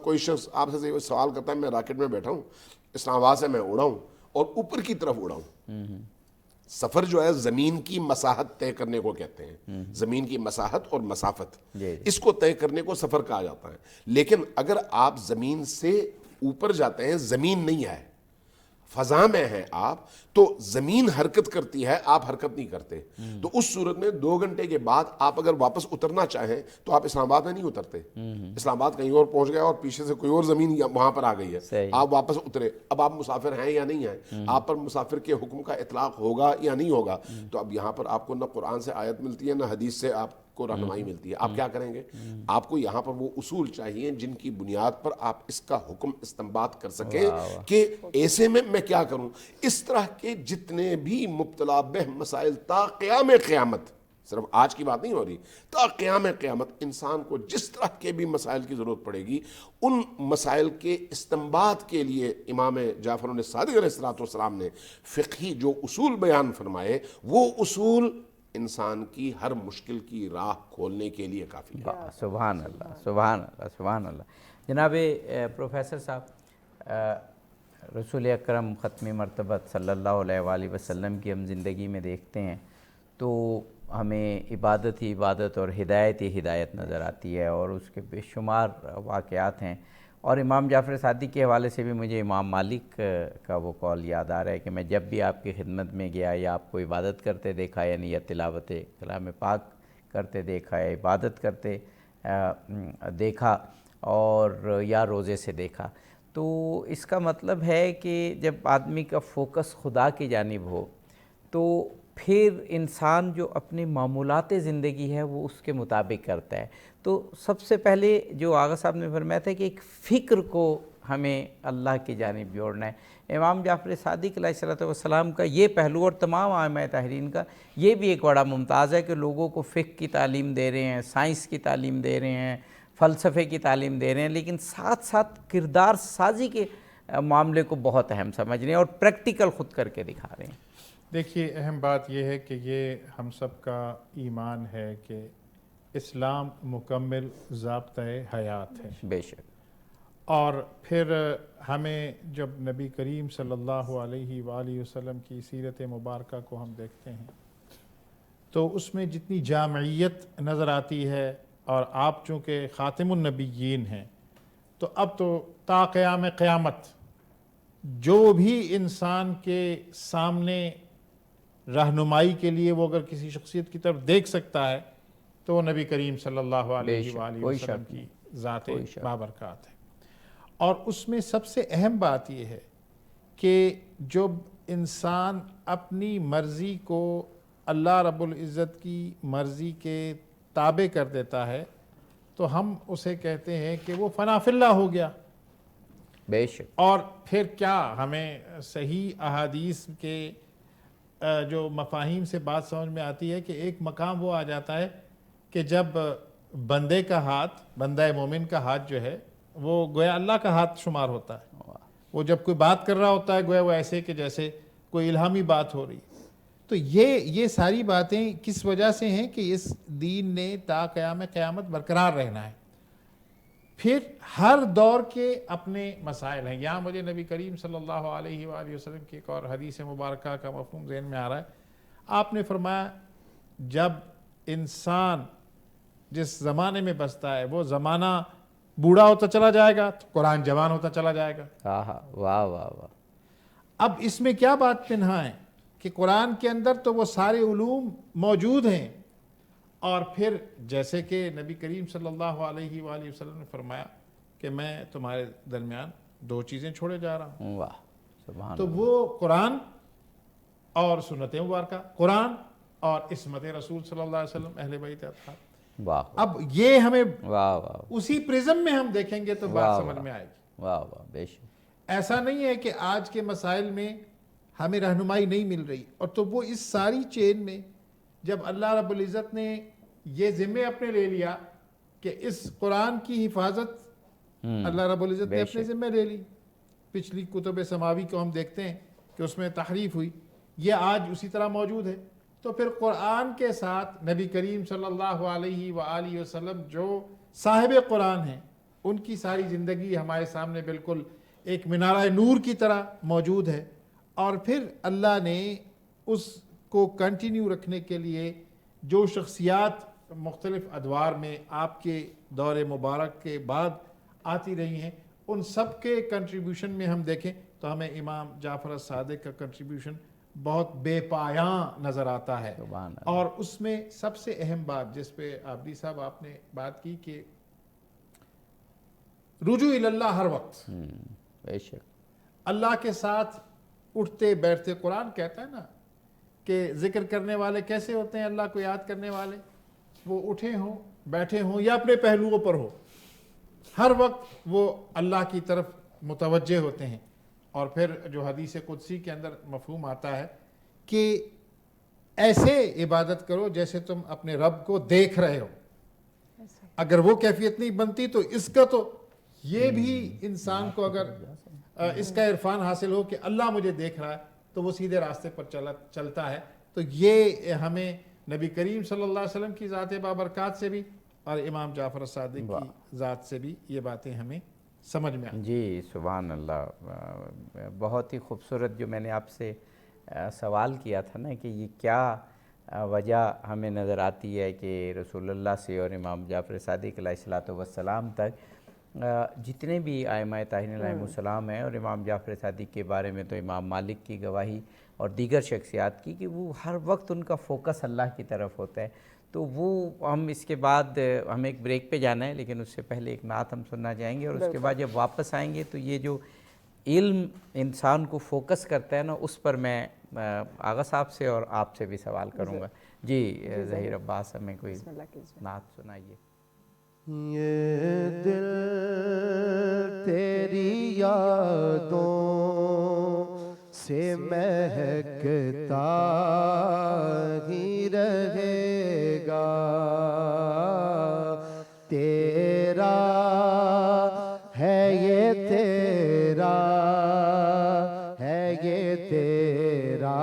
کوئی شخص آپ سے سوال کرتا ہے میں راکٹ میں بیٹھا ہوں، اسلام آباد سے میں اڑا ہوں اور اوپر کی طرف اڑا ہوں۔ سفر جو ہے زمین کی مساحت طے کرنے کو کہتے ہیں، زمین کی مساحت اور مسافت، اس کو طے کرنے کو سفر کہا جاتا ہے۔ لیکن اگر آپ زمین سے اوپر جاتے ہیں زمین نہیں ہے, فضا میں ہیں آپ, تو زمین حرکت کرتی ہے, آپ حرکت نہیں کرتے. تو اس صورت میں 2 گھنٹے کے بعد آپ اگر واپس اترنا چاہیں تو آپ اسلام آباد میں نہیں اترتے, اسلام آباد کہیں اور پہنچ گئے اور پیچھے سے کوئی اور زمین وہاں پر آ گئی ہے, آپ واپس اترے, اب آپ مسافر ہیں یا نہیں ہیں, آپ پر مسافر کے حکم کا اطلاق ہوگا یا نہیں ہوگا. تو اب یہاں پر آپ کو نہ قرآن سے آیت ملتی ہے نہ حدیث سے آپ کو رہنمائی ملتی ہے. آپ کیا کریں گے؟ آپ کو یہاں پر وہ اصول چاہیے جن کی بنیاد پر آپ اس کا حکم استنباط کر سکیں کہ ایسے میں کیا کروں. اس طرح کے جتنے بھی مبتلا بہ مسائل تا قیام قیامت, صرف آج کی بات نہیں ہو رہی, تا قیام قیامت انسان کو جس طرح کے بھی مسائل کی ضرورت پڑے گی, ان مسائل کے استنباط کے لیے امام جعفر صادق علیہ السلام نے فقہی جو اصول بیان فرمائے, وہ اصول انسان کی ہر مشکل کی راہ کھولنے کے لیے کافی ہے. سبحان اللہ, سبحان اللہ, سبحان اللہ. جناب پروفیسر صاحب, رسول اکرم ختم مرتبت صلی اللہ علیہ وآلہ وسلم کی ہم زندگی میں دیکھتے ہیں تو ہمیں عبادت ہی عبادت اور ہدایت ہی ہدایت نظر آتی ہے, اور اس کے بے شمار واقعات ہیں. اور امام جعفر صادق کے حوالے سے بھی مجھے امام مالک کا وہ قول یاد آ رہا ہے کہ میں جب بھی آپ کی خدمت میں گیا یا آپ کو عبادت کرتے دیکھا, یعنی یا تلاوت کلام پاک کرتے دیکھا یا عبادت کرتے دیکھا اور یا روزے سے دیکھا, تو اس کا مطلب ہے کہ جب آدمی کا فوکس خدا کی جانب ہو تو پھر انسان جو اپنی معمولات زندگی ہے وہ اس کے مطابق کرتا ہے. تو سب سے پہلے جو آغا صاحب نے فرمایا تھا کہ ایک فکر کو ہمیں اللہ کی جانب جوڑنا ہے. امام جعفر صادق علیہ السلام کا یہ پہلو اور تمام ائمہ طاہرین کا یہ بھی ایک بڑا ممتاز ہے کہ لوگوں کو فقہ کی تعلیم دے رہے ہیں, سائنس کی تعلیم دے رہے ہیں, فلسفے کی تعلیم دے رہے ہیں, لیکن ساتھ ساتھ کردار سازی کے معاملے کو بہت اہم سمجھ رہے ہیں اور پریکٹیکل خود کر کے دکھا رہے ہیں. دیکھیے, اہم بات یہ ہے کہ یہ ہم سب کا ایمان ہے کہ اسلام مکمل ضابطۂ حیات ہے. بے شک. اور پھر ہمیں جب نبی کریم صلی اللہ علیہ وآلہ وسلم کی سیرت مبارکہ کو ہم دیکھتے ہیں تو اس میں جتنی جامعیت نظر آتی ہے, اور آپ چونکہ خاتم النبیین ہیں تو اب تو تا قیام قیامت جو بھی انسان کے سامنے رہنمائی کے لیے وہ اگر کسی شخصیت کی طرف دیکھ سکتا ہے تو وہ نبی کریم صلی اللہ علیہ وآلہ وسلم کی ذات بابرکات ہے. اور اس میں سب سے اہم بات یہ ہے کہ جب انسان اپنی مرضی کو اللہ رب العزت کی مرضی کے تابع کر دیتا ہے تو ہم اسے کہتے ہیں کہ وہ فنا فی اللہ ہو گیا. بے شک. اور پھر کیا ہمیں صحیح احادیث کے جو مفاہیم سے بات سمجھ میں آتی ہے کہ ایک مقام وہ آ جاتا ہے کہ جب بندے کا ہاتھ, بندہ مومن کا ہاتھ جو ہے وہ گویا اللہ کا ہاتھ شمار ہوتا ہے. وہ جب کوئی بات کر رہا ہوتا ہے گویا وہ ایسے کہ جیسے کوئی الہامی بات ہو رہی. تو یہ ساری باتیں کس وجہ سے ہیں کہ اس دین نے تا قیام قیامت برقرار رہنا ہے. پھر ہر دور کے اپنے مسائل ہیں. یہاں مجھے نبی کریم صلی اللہ علیہ وآلہ وسلم کی ایک اور حدیث مبارکہ کا مفہوم ذہن میں آ رہا ہے. آپ نے فرمایا جب انسان جس زمانے میں بستا ہے وہ زمانہ بوڑھا ہوتا چلا جائے گا تو قرآن جوان ہوتا چلا جائے گا. واہ واہ واہ. اب اس میں کیا بات پنہا ہے کہ قرآن کے اندر تو وہ سارے علوم موجود ہیں, اور پھر جیسے کہ نبی کریم صلی اللہ علیہ وآلہ وسلم نے فرمایا کہ میں تمہارے درمیان 2 چیزیں چھوڑے جا رہا ہوں. واہ سبحان. تو وہ قرآن اور سنت مبارکہ, قرآن اور عصمت رسول صلی اللہ علیہ وسلم, اہل بیت اطہار. واہ. اب یہ ہمیں واہ واہ. اسی پرزم میں ہم دیکھیں گے تو بات سمجھ میں آئے گی. واہ واہ. بے شک. ایسا نہیں ہے کہ آج کے مسائل میں ہمیں رہنمائی نہیں مل رہی, اور تو وہ اس ساری چین میں جب اللہ رب العزت نے یہ ذمہ اپنے لے لیا کہ اس قرآن کی حفاظت اللہ رب العزت نے اپنے ذمہ لے لی. پچھلی کتب سماوی کو ہم دیکھتے ہیں کہ اس میں تحریف ہوئی, یہ آج اسی طرح موجود ہے. تو پھر قرآن کے ساتھ نبی کریم صلی اللہ علیہ وآلہ وسلم جو صاحب قرآن ہیں ان کی ساری زندگی ہمارے سامنے بالکل ایک منارہ نور کی طرح موجود ہے. اور پھر اللہ نے اس کو کنٹینیو رکھنے کے لیے جو شخصیات مختلف ادوار میں آپ کے دور مبارک کے بعد آتی رہی ہیں ان سب کے کنٹریبیوشن میں ہم دیکھیں تو ہمیں امام جعفر الصادق کا کنٹریبیوشن بہت بے پایاں نظر آتا ہے. سبحان اللہ. اور اس میں سب سے اہم بات جس پہ عابدی صاحب آپ نے بات کی کہ رجوع اللہ ہر وقت، بے شک اللہ کے ساتھ اٹھتے بیٹھتے. قرآن کہتا ہے نا کہ ذکر کرنے والے کیسے ہوتے ہیں اللہ کو یاد کرنے والے؟ وہ اٹھے ہوں، بیٹھے ہوں یا اپنے پہلوؤں پر ہو، ہر وقت وہ اللہ کی طرف متوجہ ہوتے ہیں. اور پھر جو حدیث قدسی کے اندر مفہوم آتا ہے کہ ایسے عبادت کرو جیسے تم اپنے رب کو دیکھ رہے ہو. اگر وہ کیفیت نہیں بنتی تو اس کا تو یہ بھی انسان کو اگر اس کا عرفان حاصل ہو کہ اللہ مجھے دیکھ رہا ہے تو وہ سیدھے راستے پر چلتا ہے. تو یہ ہمیں نبی کریم صلی اللہ علیہ وسلم کی ذات بابرکات سے بھی اور امام جعفر الصادق کی ذات سے بھی یہ باتیں ہمیں سمجھ میں آئیں. جی سبحان اللہ. بہت ہی خوبصورت جو میں نے آپ سے سوال کیا تھا نا کہ یہ کیا وجہ ہمیں نظر آتی ہے کہ رسول اللہ سے اور امام جعفر صادق علیہ السلام تک جتنے بھی ائمہ طاہرین علیہم السلام ہیں، اور امام جعفر صادق کے بارے میں تو امام مالک کی گواہی اور دیگر شخصیات کی کہ وہ ہر وقت ان کا فوکس اللہ کی طرف ہوتا ہے. تو وہ ہم اس کے بعد ہم ایک بریک پہ جانا ہے، لیکن اس سے پہلے ایک نعت ہم سننا چاہیں گے، اور اس کے بعد جب واپس آئیں گے تو یہ جو علم انسان کو فوکس کرتا ہے نا، اس پر میں آغا صاحب سے اور آپ سے بھی سوال کروں گا. جی ظہیر عباس ہمیں کوئی نعت سنائیے. یہ دل تیری یادوں سے مہکتا ہی رہے گا، تیرا ہے یہ تیرا ہے یہ تیرا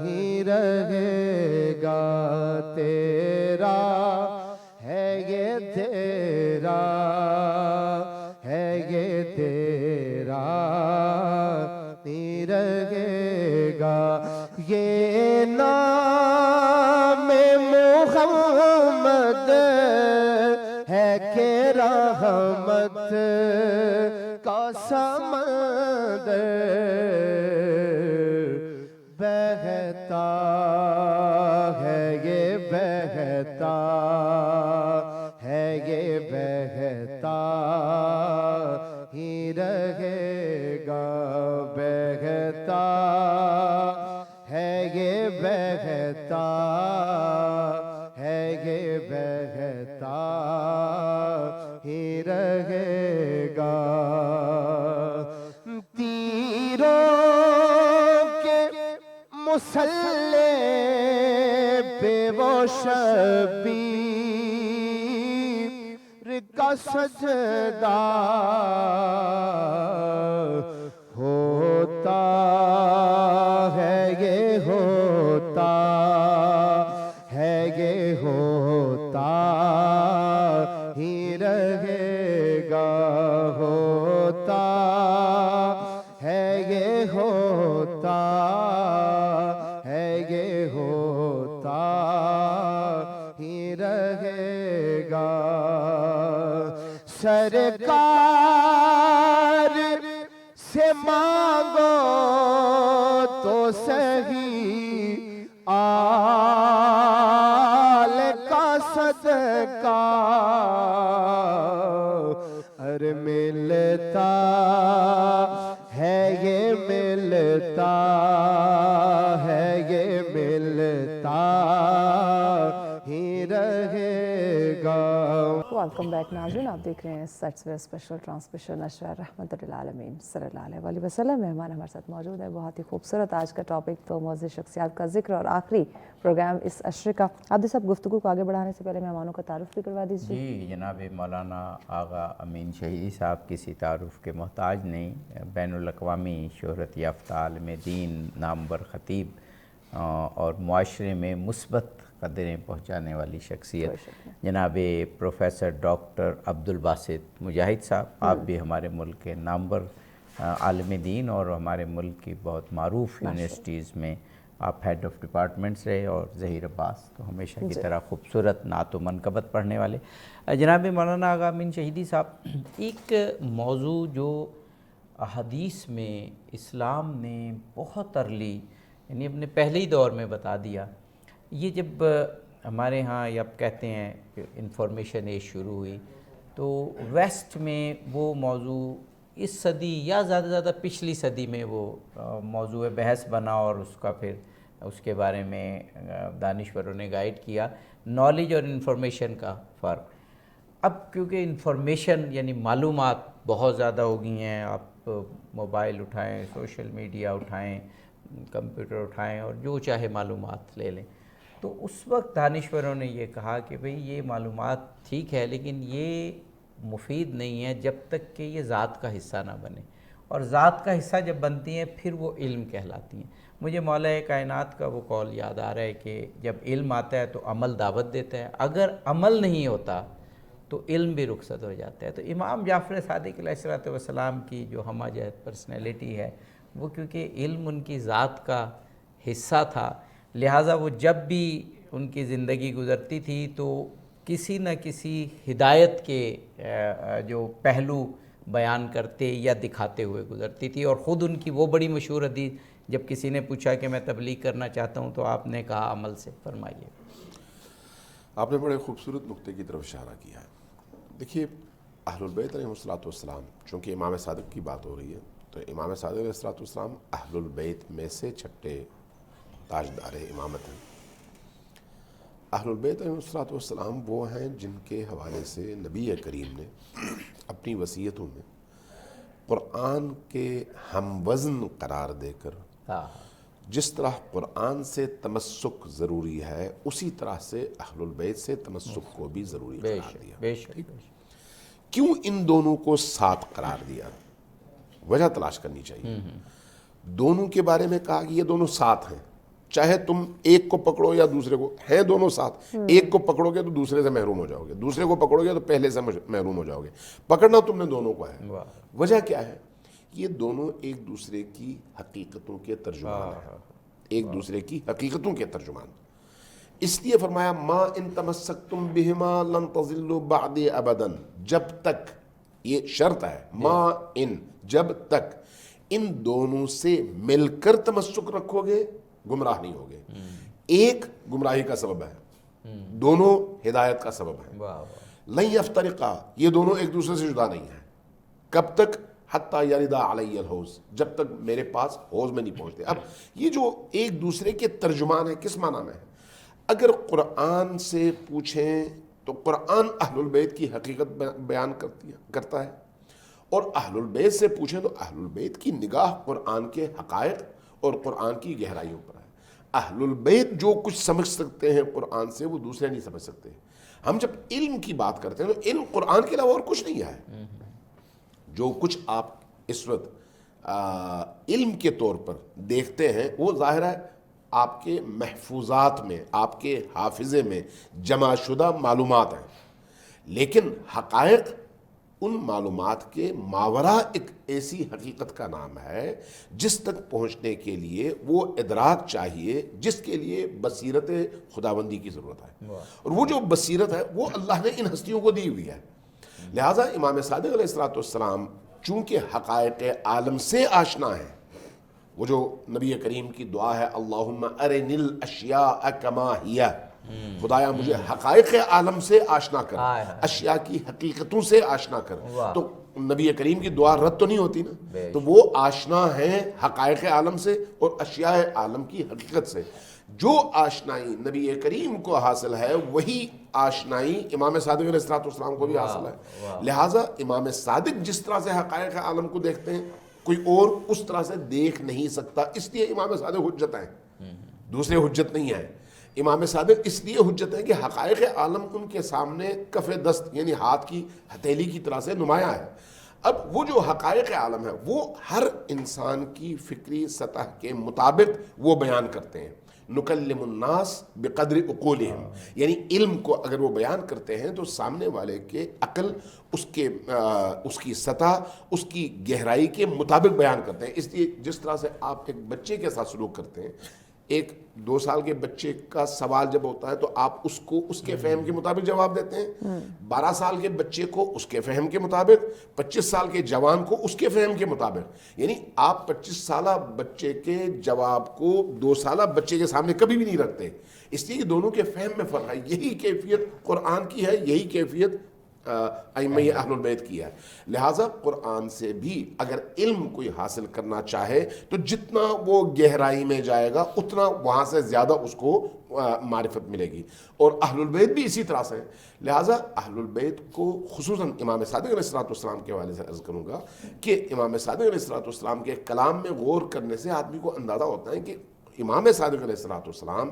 ہی رہے گا، تیرا ہے یہ تیرا ہے یہ تیرا ہی رہے گا. یہ نام محمد ہے کہ رحمت کا سمندر بہتا ہے، یہ بہتا ہے، یہ بہتا ہی رہے گا، بہتا ہے، یہ بہتا ہے، یہ بہتا ہی رہے گا. تیروں کے مسلح پہ وہ شبیر کا سجدہ ہوتا ہے، یہ ہوتا ہے، یہ ہوتا ہی رہے گا، ہوتا ہے، یہ ہوتا ہے، یہ ہوتا ہی رہے گا. سرکار سے مانگو تو صحیح آل کا صدقہ، اور ملتا ہے، یہ ملتا ہے، یہ ملتا ہی رہے گا. ویلکم بیک ناظرین، آپ دیکھ رہے ہیں سچ وے اسپیشل ٹرانسمیشن نشر رحمت للعالمین صلی اللہ علیہ وسلم. مہمان ہمارے ساتھ موجود ہے، بہت ہی خوبصورت آج کا ٹاپک تو معزز شخصیات کا ذکر اور آخری پروگرام اس عشرے کا. عابد صاحب گفتگو کو آگے بڑھانے سے پہلے مہمانوں کا تعارف بھی کروا دیجیے. جی جناب مولانا آغا امین شہیدی صاحب کسی تعارف کے محتاج نہیں، بین الاقوامی شہرت یافتہ عالم دین، نامور خطیب اور معاشرے میں مثبت قدریں پہنچانے والی شخصیت جناب پروفیسر ڈاکٹر عبدالباسط مجاہد صاحب. آپ بھی ہمارے ملک کے نامور عالم دین اور ہمارے ملک کی بہت معروف یونیورسٹیز میں آپ ہیڈ آف ڈپارٹمنٹس رہے، اور ظہیر عباس تو ہمیشہ کی طرح خوبصورت نعت و منقبت پڑھنے والے۔ جناب مولانا آغا امین شہیدی صاحب، ایک موضوع جو حدیث میں اسلام نے بہت ارلی یعنی اپنے پہلے ہی دور میں بتا دیا، یہ جب ہمارے ہاں یا آپ کہتے ہیں کہ انفارمیشن ایج شروع ہوئی تو ویسٹ میں وہ موضوع اس صدی یا زیادہ زیادہ پچھلی صدی میں وہ موضوع بحث بنا، اور اس کا پھر اس کے بارے میں دانشوروں نے گائیڈ کیا، نالج اور انفارمیشن کا فرق۔ اب کیونکہ انفارمیشن یعنی معلومات بہت زیادہ ہو گئی ہیں، آپ موبائل اٹھائیں، سوشل میڈیا اٹھائیں، کمپیوٹر اٹھائیں اور جو چاہے معلومات لے لیں، تو اس وقت دانشوروں نے یہ کہا کہ بھئی یہ معلومات ٹھیک ہے لیکن یہ مفید نہیں ہے جب تک کہ یہ ذات کا حصہ نہ بنے، اور ذات کا حصہ جب بنتی ہیں پھر وہ علم کہلاتی ہیں۔ مجھے مولا کائنات کا وہ قول یاد آ رہا ہے کہ جب علم آتا ہے تو عمل دعوت دیتا ہے، اگر عمل نہیں ہوتا تو علم بھی رخصت ہو جاتا ہے۔ تو امام جعفر صادق علیہ السلام کی جو ہمہ جہت پرسنالٹی ہے، وہ کیونکہ علم ان کی ذات کا حصہ تھا، لہٰذا وہ جب بھی ان کی زندگی گزرتی تھی تو کسی نہ کسی ہدایت کے جو پہلو بیان کرتے یا دکھاتے ہوئے گزرتی تھی۔ اور خود ان کی وہ بڑی مشہور حدیث، جب کسی نے پوچھا کہ میں تبلیغ کرنا چاہتا ہوں تو آپ نے کہا عمل سے، فرمائیے۔ آپ نے بڑے خوبصورت نقطے کی طرف اشارہ کیا ہے۔ دیکھیے، اہل البیت علیہ السلام، چونکہ امام صادق کی بات ہو رہی ہے تو امام صادق علیہ السلام اہل البیت میں سے چھٹے تاجدار امامت ہیں۔ اہل البیت علیہ السلام وہ ہیں جن کے حوالے سے نبی کریم نے اپنی وصیتوں میں قرآن کے ہم وزن قرار دے کر جس طرح قرآن سے تمسک ضروری ہے اسی طرح سے اہل البیت سے تمسک کو بھی ضروری قرار دیا۔ کیوں ان دونوں کو ساتھ قرار دیا؟ وجہ تلاش کرنی چاہیے۔ دونوں کے بارے میں کہا کہ یہ دونوں ساتھ ہیں، چاہے تم ایک کو پکڑو یا دوسرے کو، ہیں دونوں ساتھ۔ ایک کو پکڑو گے تو دوسرے سے محروم ہو جاؤ گے، دوسرے کو پکڑو گے تو پہلے سے محروم ہو جاؤ گے، پکڑنا تم نے دونوں کو ہے۔ وجہ کیا ہے؟ یہ دونوں ایک دوسرے کی حقیقتوں کے ترجمان ہیں، ایک دوسرے کی حقیقتوں کے ترجمان۔ اس لیے فرمایا ما ان تمسکتم بہما لن تضلوا بعد ابدا، جب تک، یہ شرط ہے، ما ان، جب تک ان دونوں سے مل کر تمسک رکھو گے گمراہ نہیں ہوگے۔ ایک گمراہی کا سبب ہے، دونوں ہدایت کا سبب ہے۔ لن یفترقا، یہ دونوں ایک دوسرے سے جدا نہیں ہیں۔ کب تک؟ حتی یردا علی الحوض، جب تک میرے پاس حوض میں نہیں پہنچتے۔ اب یہ جو ایک دوسرے کے ترجمان ہیں کس معنی میں ہے؟ اگر قرآن سے پوچھیں تو قرآن اہل البیت کی حقیقت بیان کرتا ہے، اور اہل البیت سے پوچھیں تو اہل البیت کی نگاہ قرآن کے حقائق اور قرآن کی گہرائیوں پر ہے۔ اہل البیت جو کچھ سمجھ سکتے ہیں قرآن سے وہ دوسرے نہیں سمجھ سکتے۔ ہم جب علم کی بات کرتے ہیں تو علم قرآن کے علاوہ اور کچھ نہیں ہے۔ جو کچھ آپ اس وقت علم کے طور پر دیکھتے ہیں وہ ظاہر ہے آپ کے محفوظات میں، آپ کے حافظے میں جمع شدہ معلومات ہیں، لیکن حقائق ان معلومات کے ماورا ایک ایسی حقیقت کا نام ہے جس تک پہنچنے کے لیے وہ ادراک چاہیے، جس کے لیے بصیرت خداوندی کی ضرورت ہے، اور وہ جو بصیرت ہے وہ اللہ نے ان ہستیوں کو دی ہوئی ہے۔ لہٰذا امام صادق علیہ السلام چونکہ حقائق عالم سے آشنا ہیں، وہ جو نبی کریم کی دعا ہے اللہم ارنی الاشیاء کما ہی، خدایا مجھے حقائق عالم سے آشنا کر، اشیاء کی حقیقتوں سے آشنا کر۔ تو نبی کریم کی دعا رد تو نہیں ہوتی نا، تو وہ آشنا ہیں حقائق عالم سے اور اشیاء عالم کی حقیقت سے۔ جو آشنائی نبی کریم کو حاصل ہے وہی آشنائی امام صادق علیہ السلام کو بھی حاصل ہے۔ لہٰذا امام صادق جس طرح سے حقائق عالم کو دیکھتے ہیں کوئی اور اس طرح سے دیکھ نہیں سکتا، اس لیے امام صادق حجت ہیں، دوسرے حجت نہیں ہیں۔ امام صادق اس لیے حجت ہے کہ حقائق عالم ان کے سامنے کف دست یعنی ہاتھ کی ہتھیلی کی طرح سے نمایاں ہے۔ اب وہ جو حقائق عالم ہے وہ ہر انسان کی فکری سطح کے مطابق وہ بیان کرتے ہیں۔ نکلم الناس بقدر عقولہم، یعنی علم کو اگر وہ بیان کرتے ہیں تو سامنے والے کے عقل اس کی سطح، اس کی گہرائی کے مطابق بیان کرتے ہیں۔ اس لیے جس طرح سے آپ ایک بچے کے ساتھ سلوک کرتے ہیں، ایک 2 سال کے بچے کا سوال جب ہوتا ہے تو آپ اس کو اس کے فہم کے مطابق جواب دیتے ہیں، 12 سال کے بچے کو اس کے فہم کے مطابق، 25 سال کے جوان کو اس کے فہم کے مطابق. یعنی آپ 25 سالہ بچے کے جواب کو 2 سالہ بچے کے سامنے کبھی بھی نہیں رکھتے، اس لیے کہ دونوں کے فہم میں فرق ہے. یہی کیفیت قرآن کی ہے، یہی کیفیت ائمہ اہل البیت کی ہے. لہٰذا قرآن سے بھی اگر علم کوئی حاصل کرنا چاہے تو جتنا وہ گہرائی میں جائے گا اتنا وہاں سے زیادہ اس کو معرفت ملے گی. اور اہل البیت بھی اسی طرح سے. لہٰذا اہل البیت کو خصوصاً امام صادق علیہ السلام کے حوالے سے عرض کروں گا کہ امام صادق علیہ السلام کے کلام میں غور کرنے سے آدمی کو اندازہ ہوتا ہے کہ امام صادق علیہ السلام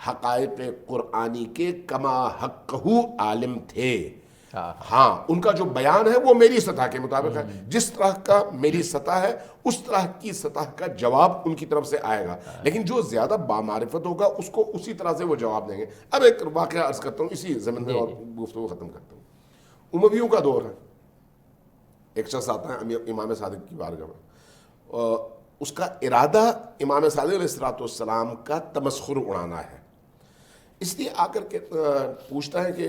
حقائق قرآنی کے کما حقہ عالم تھے. ہاں ان کا جو بیان ہے وہ میری سطح کے مطابق ہے، جس طرح کا میری سطح ہے اس طرح کی سطح کا جواب ان کی طرف سے آئے گا. لیکن جو زیادہ بامعرفت ہوگا اس کو اسی طرح سے وہ جواب دیں گے. اب ایک واقعہ عرض کرتا ہوں اسی زمین میں اور گفتگو ختم کرتا ہوں. امویوں کا دور ہے. ایک شخص آتا ہے امام صادق کی بارگاہ میں، اس کا ارادہ امام صادق علیہ السلام کا تمسخر اڑانا ہے. اس لیے آ کر کے پوچھتا ہے کہ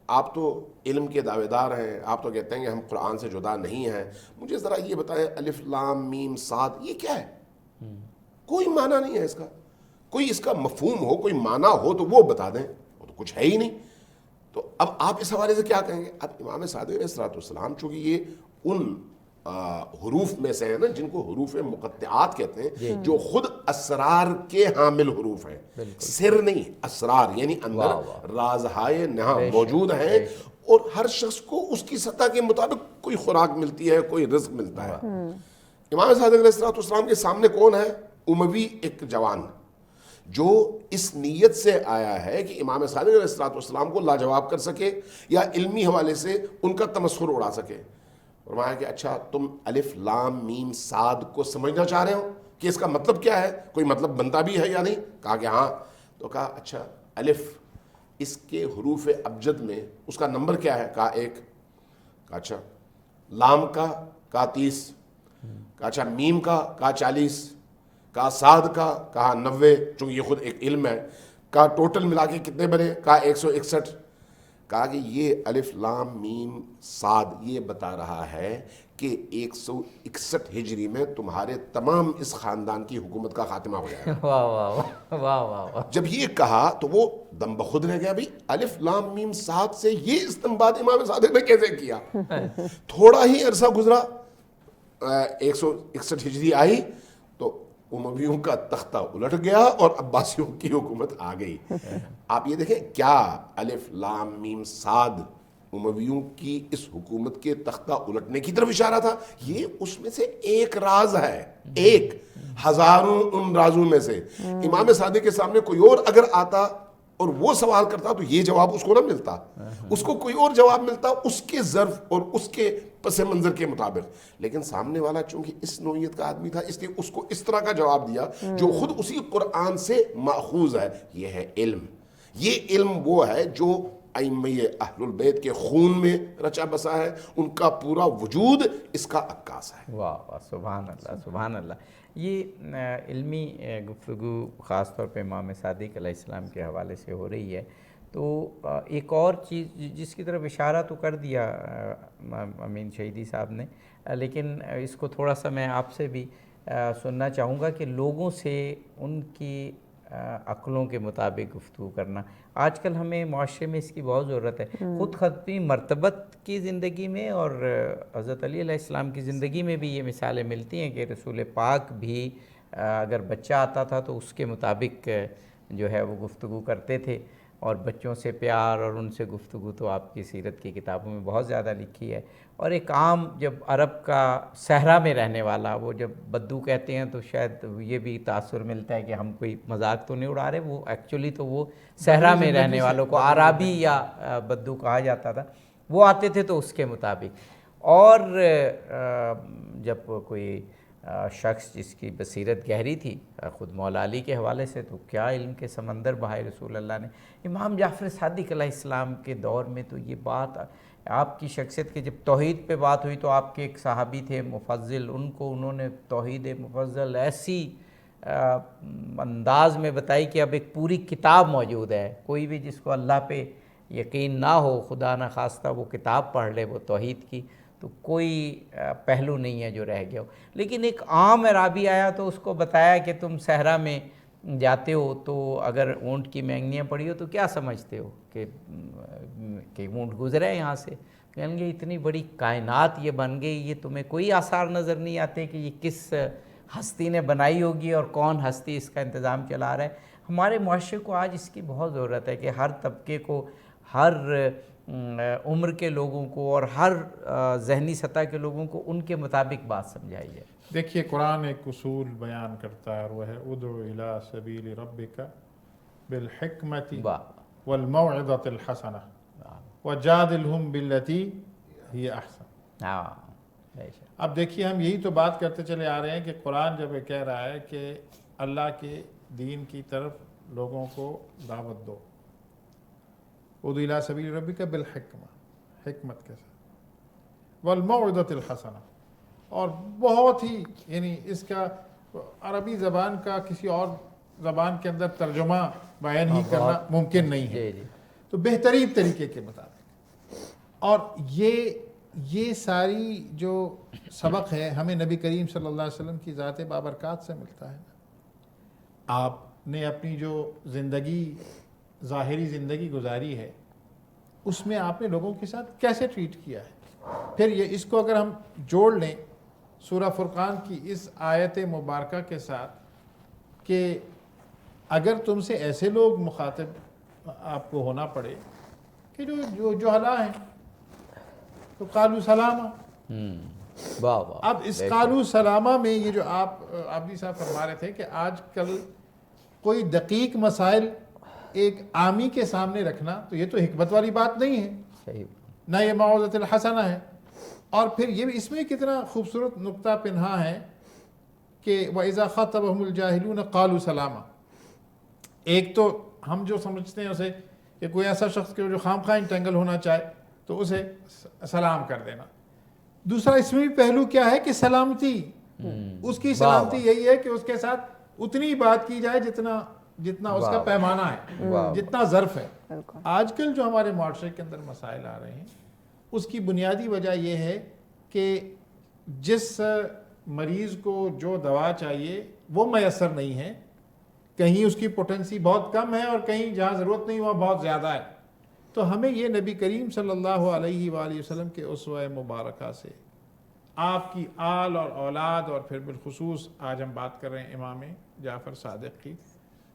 آپ تو علم کے دعوے دار ہیں، آپ تو کہتے ہیں کہ ہم قرآن سے جدا نہیں ہیں، مجھے ذرا یہ بتائیں الف لام میم صاد یہ کیا ہے؟ کوئی معنی نہیں ہے اس کا. کوئی اس کا مفہوم ہو، کوئی معنی ہو تو وہ بتا دیں. وہ تو کچھ ہے ہی نہیں. تو اب آپ اس حوالے سے کیا کہیں گے؟ اب امام صادق علیہ السلام چونکہ یہ ان حروف میں سے ہیں نا جن کو حروف مقطعات کہتے ہیں، جو خود اسرار کے حامل حروف ہیں، سر نہیں، اسرار یعنی اندر رازہائے نہاں موجود ہیں، اور ہر شخص کو اس کی سطح کے مطابق کوئی خوراک ملتی ہے، کوئی رزق ملتا ہے. امام صادق علیہ السلام کے سامنے کون ہے؟ اموی ایک جوان جو اس نیت سے آیا ہے کہ امام صادق علیہ السلام کو لاجواب کر سکے یا علمی حوالے سے ان کا تمسخر اڑا سکے. فرمایا کہ اچھا تم الف لام میم صاد کو سمجھنا چاہ رہے ہو کہ اس کا مطلب کیا ہے، کوئی مطلب بنتا بھی ہے یا نہیں؟ کہا کہ ہاں. تو کہا اچھا الف اس کے حروف ابجد میں اس کا نمبر کیا ہے؟ کہا 1. کہا اچھا لام کا؟ کہا 30. کہا اچھا میم کا؟ کہا 40. کہا صاد کا؟ کہا 90. چونکہ یہ خود ایک علم ہے. کہا ٹوٹل ملا کے کتنے بنے؟ کہا 161. کہا کہ یہ الف لام میم صاد یہ بتا رہا ہے کہ 161 ہجری میں تمہارے تمام اس خاندان کی حکومت کا خاتمہ ہو جائے گا. واہ واہ واہ واہ. جب یہ کہا تو وہ دم بخود رہ گیا. بھائی الف لام میم صاد سے یہ استنباط امام صادق نے کیسے کیا؟ تھوڑا ہی عرصہ گزرا، 161 ہجری آئی تو امویوں کا تختہ الٹ گیا اور عباسیوں کی حکومت آ گئی. آپ یہ دیکھیں کیا الف لام میم صاد امویوں کی اس حکومت کے تختہ الٹنے کی طرف اشارہ تھا. یہ اس میں سے ایک راز ہے، ایک ہزاروں ان رازوں میں سے. امام صادق کے سامنے کوئی اور اگر آتا اور وہ سوال کرتا تو یہ جواب اس کو نہ ملتا، اس کو کوئی اور جواب ملتا اس کے ظرف اور اس کے پس منظر کے مطابق. لیکن سامنے والا چونکہ اس نوعیت کا آدمی تھا اس لیے اس کو اس طرح کا جواب دیا جو خود اسی قرآن سے ماخوذ ہے. یہ ہے علم. یہ علم وہ ہے جو ائمہ اہل البیت کے خون میں رچا بسا ہے، ان کا پورا وجود اس کا عکاس ہے. واہ واہ سبحان اللہ سبحان اللہ. یہ علمی گفتگو خاص طور پہ امام صادق علیہ السلام کے حوالے سے ہو رہی ہے. تو ایک اور چیز جس کی طرف اشارہ تو کر دیا امین شہیدی صاحب نے، لیکن اس کو تھوڑا سا میں آپ سے بھی سننا چاہوں گا کہ لوگوں سے ان کی عقلوں کے مطابق گفتگو کرنا. آج کل ہمیں معاشرے میں اس کی بہت ضرورت ہے. خود ختمی مرتبت کی زندگی میں اور حضرت علی علیہ السلام کی زندگی میں بھی یہ مثالیں ملتی ہیں کہ رسول پاک بھی اگر بچہ آتا تھا تو اس کے مطابق جو ہے وہ گفتگو کرتے تھے، اور بچوں سے پیار اور ان سے گفتگو تو آپ کی سیرت کی کتابوں میں بہت زیادہ لکھی ہے. اور ایک عام جب عرب کا صحرا میں رہنے والا وہ جب بدو کہتے ہیں تو شاید یہ بھی تاثر ملتا ہے کہ ہم کوئی مذاق تو نہیں اڑا رہے، وہ ایکچولی تو وہ صحرا میں رہنے والوں کو عرابی یا بدو کہا جاتا تھا، وہ آتے تھے تو اس کے مطابق. اور جب کوئی شخص جس کی بصیرت گہری تھی خود مولا علی کے حوالے سے تو کیا علم کے سمندر بہائے رسول اللہ نے. امام جعفر صادق علیہ السلام کے دور میں تو یہ بات آپ کی شخصیت کے جب توحید پہ بات ہوئی تو آپ کے ایک صحابی تھے مفضل، ان کو انہوں نے توحید مفضل ایسی انداز میں بتائی کہ اب ایک پوری کتاب موجود ہے. کوئی بھی جس کو اللہ پہ یقین نہ ہو، خدا نہ خواستہ وہ کتاب پڑھ لے وہ توحید کی، تو کوئی پہلو نہیں ہے جو رہ گیا ہو. لیکن ایک عام اعرابی آیا تو اس کو بتایا کہ تم صحرا میں جاتے ہو تو اگر اونٹ کی مینگنیاں پڑی ہو تو کیا سمجھتے ہو کہ اونٹ گزرے یہاں سے؟ کہیں گے اتنی بڑی کائنات یہ بن گئی، یہ تمہیں کوئی آثار نظر نہیں آتے کہ یہ کس ہستی نے بنائی ہوگی اور کون ہستی اس کا انتظام چلا رہا ہے. ہمارے معاشرے کو آج اس کی بہت ضرورت ہے کہ ہر طبقے کو، ہر عمر کے لوگوں کو اور ہر ذہنی سطح کے لوگوں کو ان کے مطابق بات سمجھائی جائے. دیکھیے قرآن ایک اصول بیان کرتا ہے اور وہ ہے ادعو الی سبیل ربک بالحکمت والموعظۃ الحسنہ وجادلہم باللتی ہی احسن. اب دیکھیے ہم یہی تو بات کرتے چلے آ رہے ہیں کہ قرآن جب یہ کہہ رہا ہے کہ اللہ کے دین کی طرف لوگوں کو دعوت دو، ادعو الی سبیل ربک بالحکمہ، حکمت کے ساتھ، والموعظۃ الحسنہ، اور بہت ہی یعنی اس کا عربی زبان کا کسی اور زبان کے اندر ترجمہ بیان ہی کرنا ممکن نہیں ہے، تو بہترین طریقے کے مطابق. اور یہ ساری جو سبق ہے ہمیں نبی کریم صلی اللہ علیہ وسلم کی ذات بابرکات سے ملتا ہے. آپ نے اپنی جو زندگی، ظاہری زندگی گزاری ہے، اس میں آپ نے لوگوں کے ساتھ کیسے ٹریٹ کیا ہے. پھر یہ اس کو اگر ہم جوڑ لیں سورہ فرقان کی اس آیت مبارکہ کے ساتھ کہ اگر تم سے ایسے لوگ مخاطب آپ کو ہونا پڑے کہ جو جہلا ہیں تو قالوا سلاما. اب اس قالوا سلاما میں یہ جو آپ عابدی صاحب فرما رہے تھے کہ آج کل کوئی دقیق مسائل ایک عامی کے سامنے رکھنا تو یہ تو حکمت والی بات نہیں ہے، صحیح، نہ یہ موعظۃ الحسنہ ہے. اور پھر یہ اس میں کتنا خوبصورت نقطہ پنہا ہے کہ وَإِذَا خَاطَبَهُمُ الْجَاهِلُونَ قَالُوا سَلَامًا. ایک تو ہم جو سمجھتے ہیں اسے کہ کوئی ایسا شخص جو خامخواہ انٹینگل ہونا چاہے تو اسے سلام کر دینا. دوسرا اس میں بھی پہلو کیا ہے کہ سلامتی، اس کی سلامتی یہی ہے کہ اس کے ساتھ اتنی بات کی جائے جتنا اس کا پیمانہ ہے، جتنا ظرف ہے. آج کل جو ہمارے معاشرے کے اندر مسائل آ رہے ہیں اس کی بنیادی وجہ یہ ہے کہ جس مریض کو جو دوا چاہیے وہ میسر نہیں ہے، کہیں اس کی پوٹنسی بہت کم ہے اور کہیں جہاں ضرورت نہیں وہاں بہت زیادہ ہے. تو ہمیں یہ نبی کریم صلی اللہ علیہ وآلہ وسلم کے اسوہ مبارکہ سے، آپ کی آل اور اولاد، اور پھر بالخصوص آج ہم بات کر رہے ہیں امام جعفر صادق کی،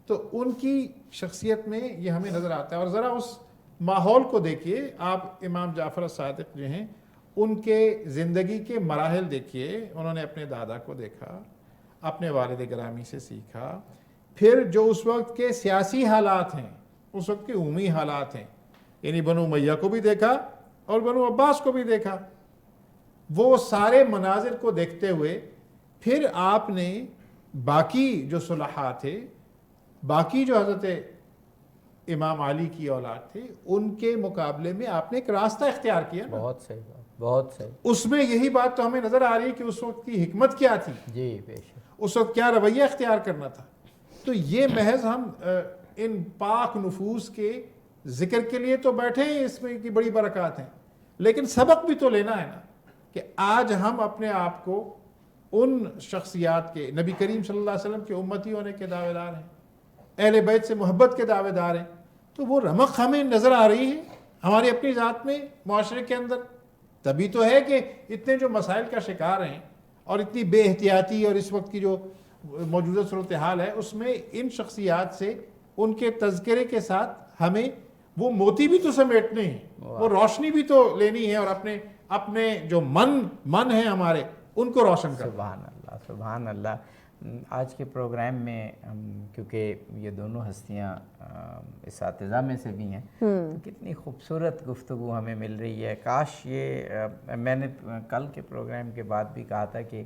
تو ان کی شخصیت میں یہ ہمیں نظر آتا ہے. اور ذرا اس ماحول کو دیکھیے، آپ امام جعفر صادق جو ہیں ان کے زندگی کے مراحل دیکھیے. انہوں نے اپنے دادا کو دیکھا، اپنے والد گرامی سے سیکھا، پھر جو اس وقت کے سیاسی حالات ہیں، اس وقت کے عمومی حالات ہیں، یعنی بنو امیہ کو بھی دیکھا اور بنو عباس کو بھی دیکھا. وہ سارے مناظر کو دیکھتے ہوئے پھر آپ نے باقی جو صلحاء تھے، باقی جو حضرت امام علی کی اولاد تھے، ان کے مقابلے میں آپ نے ایک راستہ اختیار کیا. بہت صحیح بات، بہت صحیح. اس میں یہی بات تو ہمیں نظر آ رہی ہے کہ اس وقت کی حکمت کیا تھی، جی بے شک، اس وقت کیا رویہ اختیار کرنا تھا. تو یہ محض ہم ان پاک نفوس کے ذکر کے لیے تو بیٹھے ہیں، اس میں کی بڑی برکات ہیں، لیکن سبق بھی تو لینا ہے نا کہ آج ہم اپنے آپ کو ان شخصیات کے، نبی کریم صلی اللہ علیہ وسلم کے امتی ہونے کے دعوے دار ہیں، اہل بیت سے محبت کے دعوے دار ہیں، تو وہ رمق ہمیں نظر آ رہی ہے ہماری اپنی ذات میں، معاشرے کے اندر. تبھی تو ہے کہ اتنے جو مسائل کا شکار ہیں اور اتنی بے احتیاطی اور اس وقت کی جو موجودہ صورتحال ہے اس میں ان شخصیات سے، ان کے تذکرے کے ساتھ ہمیں وہ موتی بھی تو سمیٹنے ہیں، وہ روشنی بھی تو لینی ہے، اور اپنے جو من ہیں ہمارے ان کو روشن کرنا. سبحان اللہ، سبحان اللہ. آج کے پروگرام میں کیونکہ یہ دونوں ہستیاں اساتذہ میں سے بھی ہیں، تو کتنی خوبصورت گفتگو ہمیں مل رہی ہے. کاش یہ میں نے کل کے پروگرام کے بعد بھی کہا تھا کہ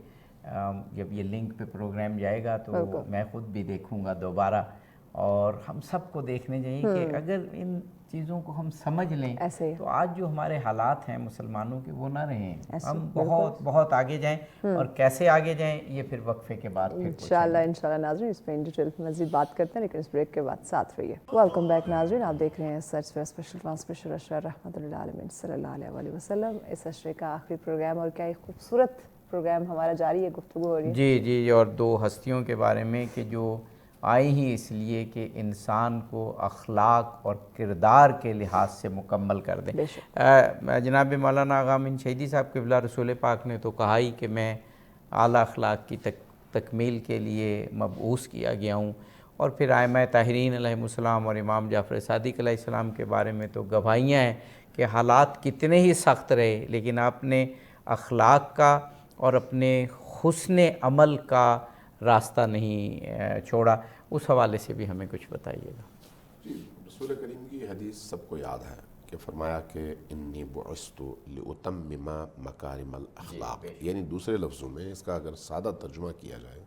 جب یہ لنک پہ پروگرام جائے گا تو میں خود بھی دیکھوں گا دوبارہ، اور ہم سب کو دیکھنے چاہیے کہ اگر ان چیزوں کو ہم سمجھ لیں ایسے ہی تو آج جو ہمارے حالات ہیں مسلمانوں کے وہ نہ رہیں، ہم بہت بہت آگے جائیں، اور کیسے آگے جائیں یہ پھر وقفے کے بعد پھر انشاءاللہ ناظرین اس پہ ان ڈیٹیل مزید بات کرتے ہیں، لیکن اس بریک کے بعد ساتھ رہیے۔ ویلکم بیک ناظرین، آپ دیکھ رہے ہیں سچ فیر اسپیشل ٹرانسمیشن اشرار رحمۃ اللہ علیہ صلی اللہ علیہ وآلہ وسلم، اس اشرے کا آخری پروگرام، اور کیا ایک خوبصورت پروگرام ہمارا جاری ہے، گفتگو ہو رہی ہے جی، اور دو ہستیوں کے بارے میں کہ جو آئی ہی اس لیے کہ انسان کو اخلاق اور کردار کے لحاظ سے مکمل کر دیں۔ جناب مولانا آغا امین شہیدی صاحب قبلہ رسول پاک نے تو کہا ہی کہ میں اعلیٰ اخلاق کی تکمیل کے لیے مبعوث کیا گیا ہوں، اور پھر ائمہ طاہرین علیہم السلام اور امام جعفر صادق علیہ السلام کے بارے میں تو گواہیاں ہیں کہ حالات کتنے ہی سخت رہے لیکن آپ نے اخلاق کا اور اپنے حسن عمل کا راستہ نہیں چھوڑا۔ اس حوالے سے بھی ہمیں کچھ بتائیے گا۔ جی، رسول کریم کی حدیث سب کو یاد ہے کہ فرمایا کہ انی بعثت لأتمم مکارم الاخلاق، یعنی دوسرے لفظوں میں اس کا اگر سادہ ترجمہ کیا جائے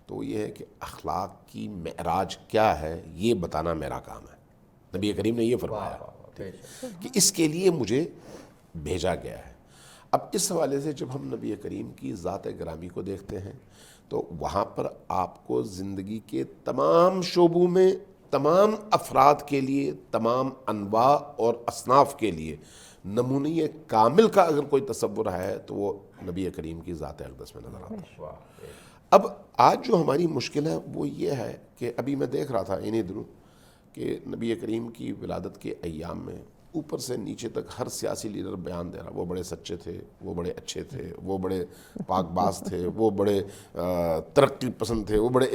تو یہ ہے کہ اخلاق کی معراج کیا ہے یہ بتانا میرا کام ہے۔ نبی کریم نے یہ فرمایا کہ اس کے لیے مجھے بھیجا گیا ہے۔ اب اس حوالے سے جب ہم نبی کریم کی ذات گرامی کو دیکھتے ہیں تو وہاں پر آپ کو زندگی کے تمام شعبوں میں تمام افراد کے لیے، تمام انواع اور اصناف کے لیے نمونہ کامل کا اگر کوئی تصور ہے تو وہ نبی کریم کی ذات اقدس میں نظر آتا ہے۔ اب آج جو ہماری مشکل ہے وہ یہ ہے کہ ابھی میں دیکھ رہا تھا انہی دنوں کہ نبی کریم کی ولادت کے ایام میں اوپر سے نیچے تک ہر سیاسی لیڈر بیان دے رہا، وہ بڑے سچے تھے، وہ بڑے اچھے تھے، وہ بڑے پاک باز تھے، وہ بڑے ترقی پسند تھے، وہ بڑے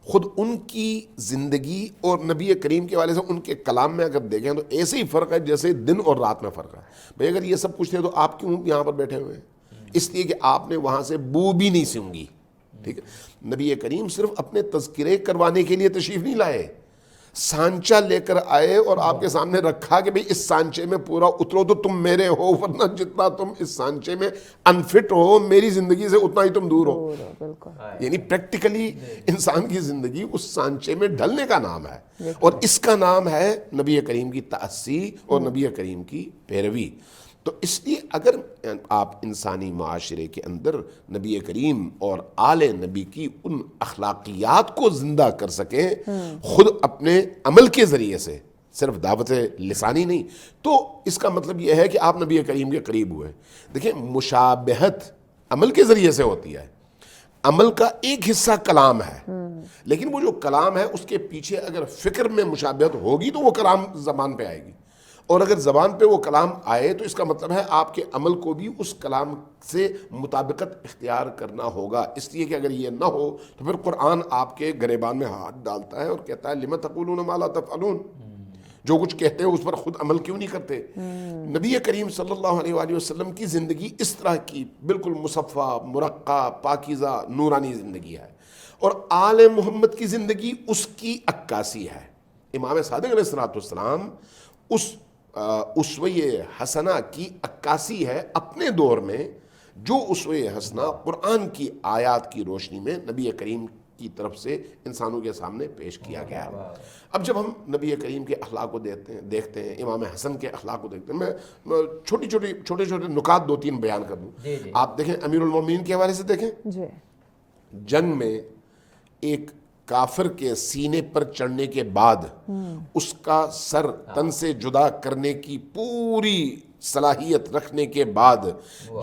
خود ان کی زندگی اور نبی کریم کے والے سے ان کے کلام میں اگر دیکھیں تو ایسے ہی فرق ہے جیسے دن اور رات میں فرق ہے۔ بھئی اگر یہ سب کچھ تھے تو آپ کیوں یہاں پر بیٹھے ہوئے ہیں؟ اس لیے کہ آپ نے وہاں سے بو بھی نہیں سونگی، ٹھیک ہے۔ نبی کریم صرف اپنے تذکرے کروانے کے لیے تشریف نہیں لائے، سانچہ لے کر آئے اور آپ کے سامنے رکھا کہ بھئی اس سانچے میں پورا اترو تو تم میرے ہو، ورنہ جتنا تم اس سانچے میں انفٹ ہو میری زندگی سے اتنا ہی تم دور ہو۔ یعنی پریکٹیکلی انسان کی زندگی اس سانچے میں ڈھلنے کا نام ہے، اور اس کا نام ہے نبی کریم کی تأسی اور نبی کریم کی پیروی۔ تو اس لیے اگر آپ انسانی معاشرے کے اندر نبی کریم اور آل نبی کی ان اخلاقیات کو زندہ کر سکیں خود اپنے عمل کے ذریعے سے، صرف دعوت لسانی نہیں، تو اس کا مطلب یہ ہے کہ آپ نبی کریم کے قریب ہوئے۔ دیکھیں مشابہت عمل کے ذریعے سے ہوتی ہے، عمل کا ایک حصہ کلام ہے، لیکن وہ جو کلام ہے اس کے پیچھے اگر فکر میں مشابہت ہوگی تو وہ کلام زبان پہ آئے گی، اور اگر زبان پہ وہ کلام آئے تو اس کا مطلب ہے آپ کے عمل کو بھی اس کلام سے مطابقت اختیار کرنا ہوگا۔ اس لیے کہ اگر یہ نہ ہو تو پھر قرآن آپ کے گریبان میں ہاتھ ڈالتا ہے اور کہتا ہے لِمَ تَقُولُونَ مَا لَا تَفْعَلُونَ، جو کچھ کہتے ہیں اس پر خود عمل کیوں نہیں کرتے۔ نبی کریم صلی اللہ علیہ وآلہ وسلم کی زندگی اس طرح کی بالکل مصفہ، مرقع، پاکیزہ، نورانی زندگی ہے، اور آل محمد کی زندگی اس کی عکاسی ہے۔ امام صادق علیہ السلام اس اسوہ حسنہ کی عکاسی ہے اپنے دور میں، جو اسوہ حسنہ قرآن کی آیات کی روشنی میں نبی کریم کی طرف سے انسانوں کے سامنے پیش کیا گیا ہے۔ اب جب ہم نبی کریم کے اخلاق کو دیکھتے ہیں، امام حسن کے اخلاق کو دیکھتے ہیں، میں چھوٹے نکات دو تین بیان کر دوں۔ آپ دیکھیں امیر المومنین کے حوالے سے دیکھیں، جنگ میں ایک کافر کے سینے پر چڑھنے کے بعد اس کا سر تن سے جدا کرنے کی پوری صلاحیت رکھنے کے بعد